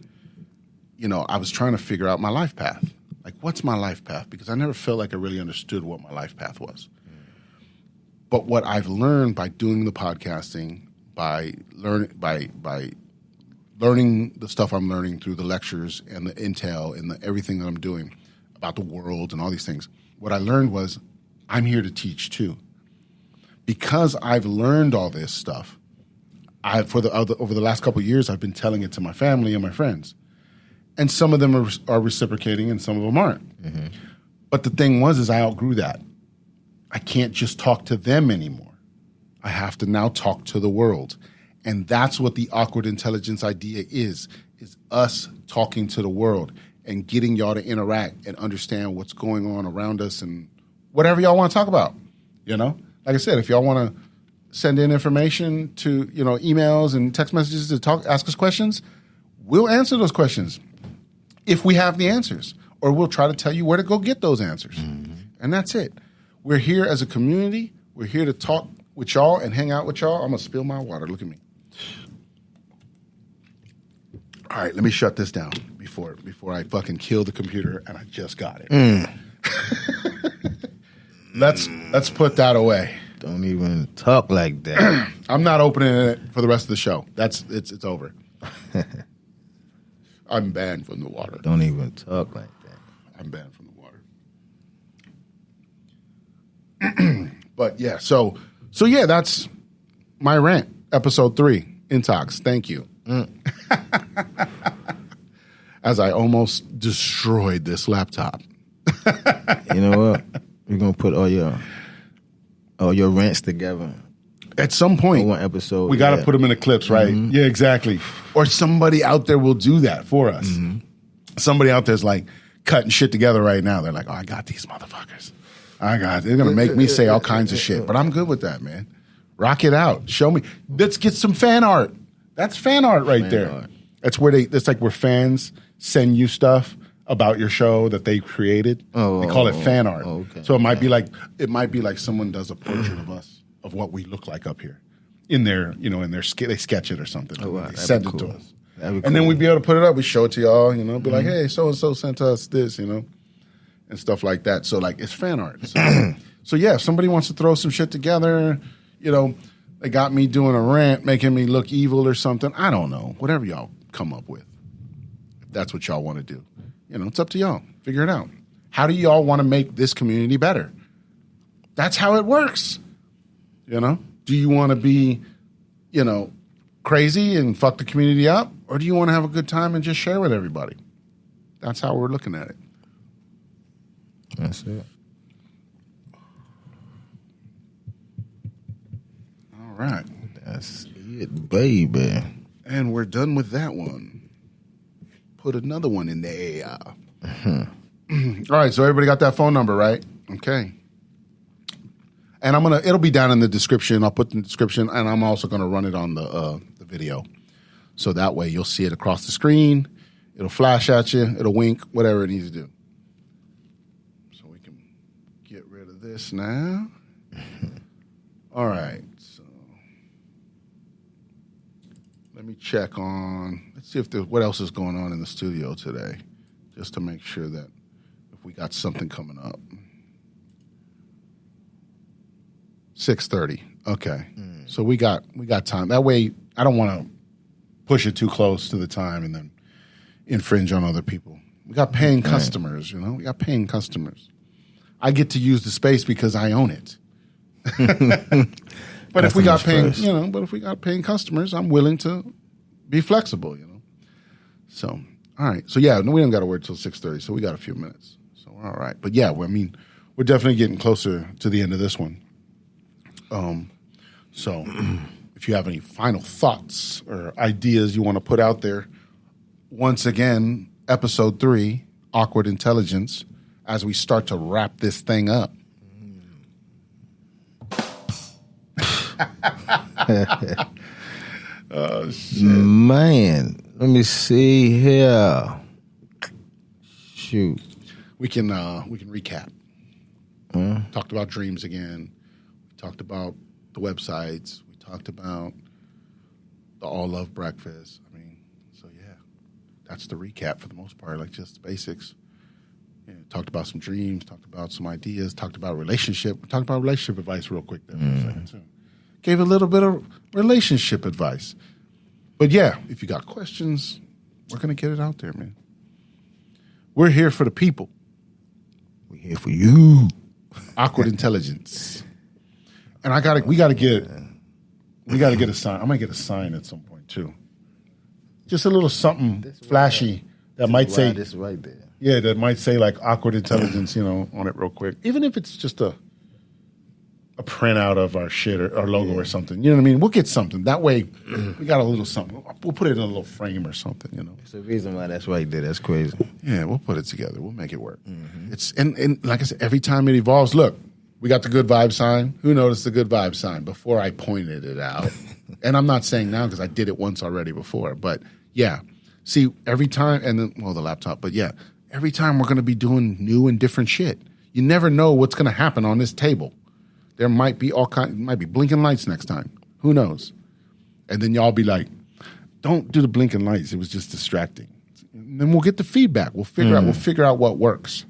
C: you know, I was trying to figure out my life path. Like, what's my life path? Because I never felt like I really understood what my life path was. But what I've learned by doing the podcasting, by learning the stuff I'm learning through the lectures and the intel and everything that I'm doing about the world and all these things, what I learned was I'm here to teach too. Because I've learned all this stuff, over the last couple of years, I've been telling it to my family and my friends. And some of them are reciprocating and some of them aren't. Mm-hmm. But the thing is I outgrew that. I can't just talk to them anymore. I have to now talk to the world. And that's what the Awkward Intelligence idea is us talking to the world and getting y'all to interact and understand what's going on around us and whatever y'all want to talk about. You know? Like I said, if y'all want to send in information to, you know, emails and text messages to ask us questions, we'll answer those questions if we have the answers. Or we'll try to tell you where to go get those answers. Mm-hmm. And that's it. We're here as a community. We're here to talk with y'all and hang out with y'all. I'm going to spill my water. Look at me. All right, let me shut this down before I fucking kill the computer, and I just got it. Let's put that away.
D: Don't even talk like that.
C: I'm not opening it for the rest of the show. It's over. I'm banned from the water.
D: Don't even talk like that.
C: I'm banned from the water. But yeah, so yeah, that's my rant. Episode 3, Intox. Thank you. As I almost destroyed this laptop.
D: You know what? We're gonna put all your rants together.
C: At some point,
D: one episode,
C: we got to put them in the clips, right? Mm-hmm. Yeah, exactly. Or somebody out there will do that for us. Mm-hmm. Somebody out there's like cutting shit together right now. They're like, "Oh, I got these motherfuckers. They're gonna make me say all kinds of shit." But I'm good with that, man. Rock it out. Show me. Let's get some fan art. That's fan art right there. Art. That's where it's like where fans send you stuff about your show that they created. They call it fan art. Okay. So it might be like someone does a portrait of us, of what we look like up here. In their they sketch it or something. Oh, wow. They send it to us. And then we'd be able to put it up. We show it to y'all, you know, be like, hey, so and so sent us this, you know, and stuff like that. So like it's fan art. So yeah, if somebody wants to throw some shit together, you know, they got me doing a rant, making me look evil or something. I don't know. Whatever y'all come up with. If that's what y'all want to do. You know, it's up to y'all. Figure it out. How do y'all want to make this community better? That's how it works. You know? Do you want to be, you know, crazy and fuck the community up? Or do you want to have a good time and just share with everybody? That's how we're looking at it.
D: That's it.
C: right.
D: That's it, baby.
C: And we're done with that one. Put another one in the air. All right, so everybody got that phone number, right? Okay. And it'll be down in the description. I'll put in the description, and I'm also gonna run it on the video. So that way you'll see it across the screen. It'll flash at you, it'll wink, whatever it needs to do. So we can get rid of this now. All right, so let me check on, let's see what else is going on in the studio today, just to make sure that if we got something coming up. 6:30. Okay. So we got time. That way I don't want to push it too close to the time and then infringe on other people. We got paying customers, you know? We got paying customers. I get to use the space because I own it. But if we got paying, if we got paying customers, I'm willing to be flexible, you know? So, all right. So yeah, no, we don't got to wait till 6:30. So we got a few minutes. So all right. But yeah, we're definitely getting closer to the end of this one. So if you have any final thoughts or ideas you want to put out there, once again, episode 3, Awkward Intelligence, as we start to wrap this thing up. Oh, shit.
D: Man, let me see here. Shoot.
C: We can recap. Talked about dreams again. We talked about the websites. We talked about the All Love Breakfast. I mean, so yeah, that's the recap for the most part, like just the basics. Yeah, talked about some dreams, talked about some ideas, talked about relationship advice real quick there for a second too. Gave a little bit of relationship advice. But yeah, if you got questions, we're going to get it out there, man. We're here for the people.
D: We're here for you.
C: Awkward Intelligence. And we gotta get a sign. I might get a sign at some point too. Just a little something flashy that might say
D: this right there.
C: Yeah, that might say like Awkward Intelligence, on it real quick. Even if it's just a printout of our shit or our logo or something. You know what I mean? We'll get something. That way we got a little something. We'll put it in a little frame or something, There's
D: a reason why that's right there. That's crazy.
C: Yeah, we'll put it together. We'll make it work. It's and like I said, every time it evolves, look, we got the good vibe sign. Who noticed the good vibe sign before I pointed it out? And I'm not saying now because I did it once already before. But yeah, see, every time, and then, the laptop, but yeah, every time we're going to be doing new and different shit. You never know what's going to happen on this table. There might be might be blinking lights next time. Who knows? And then y'all be like, don't do the blinking lights. It was just distracting. And then we'll get the feedback. We'll figure out what works.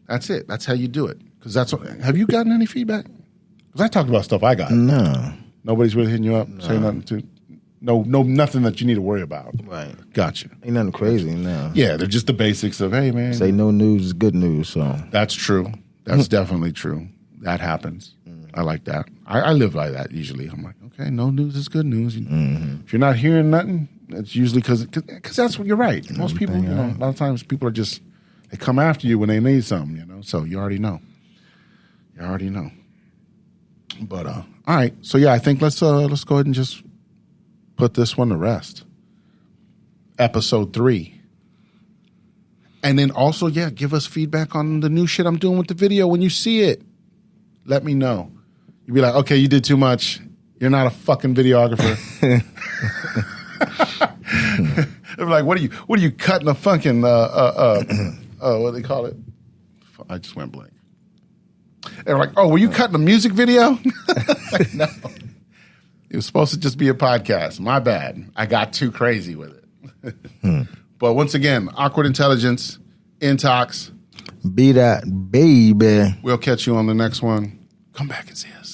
C: That's it. That's how you do it. Because have you gotten any feedback? Because I talked about stuff I got.
D: No.
C: Nobody's really hitting you up, saying nothing to. No, nothing that you need to worry about.
D: Right.
C: Gotcha.
D: Ain't nothing crazy, no.
C: Yeah, they're just the basics of, hey, man.
D: Say no news is good news, so.
C: That's true. That's definitely true. That happens. I like that. I live by that usually. I'm like, okay, no news is good news. If you're not hearing nothing, it's usually because that's what you're right. Most people, a lot of times people are just, they come after you when they need something, So you already know. But all right. So yeah, I think let's go ahead and just put this one to rest. Episode 3. And then also, yeah, give us feedback on the new shit I'm doing with the video. When you see it, let me know. You'll be like, okay, you did too much. You're not a fucking videographer. They're like, what are you cutting a fucking, what do they call it? I just went blank. They're like, oh, were you cutting a music video? Like, no. It was supposed to just be a podcast. My bad. I got too crazy with it. But once again, Awkward Intelligence, Intox.
D: Be that baby.
C: We'll catch you on the next one. Come back and see us.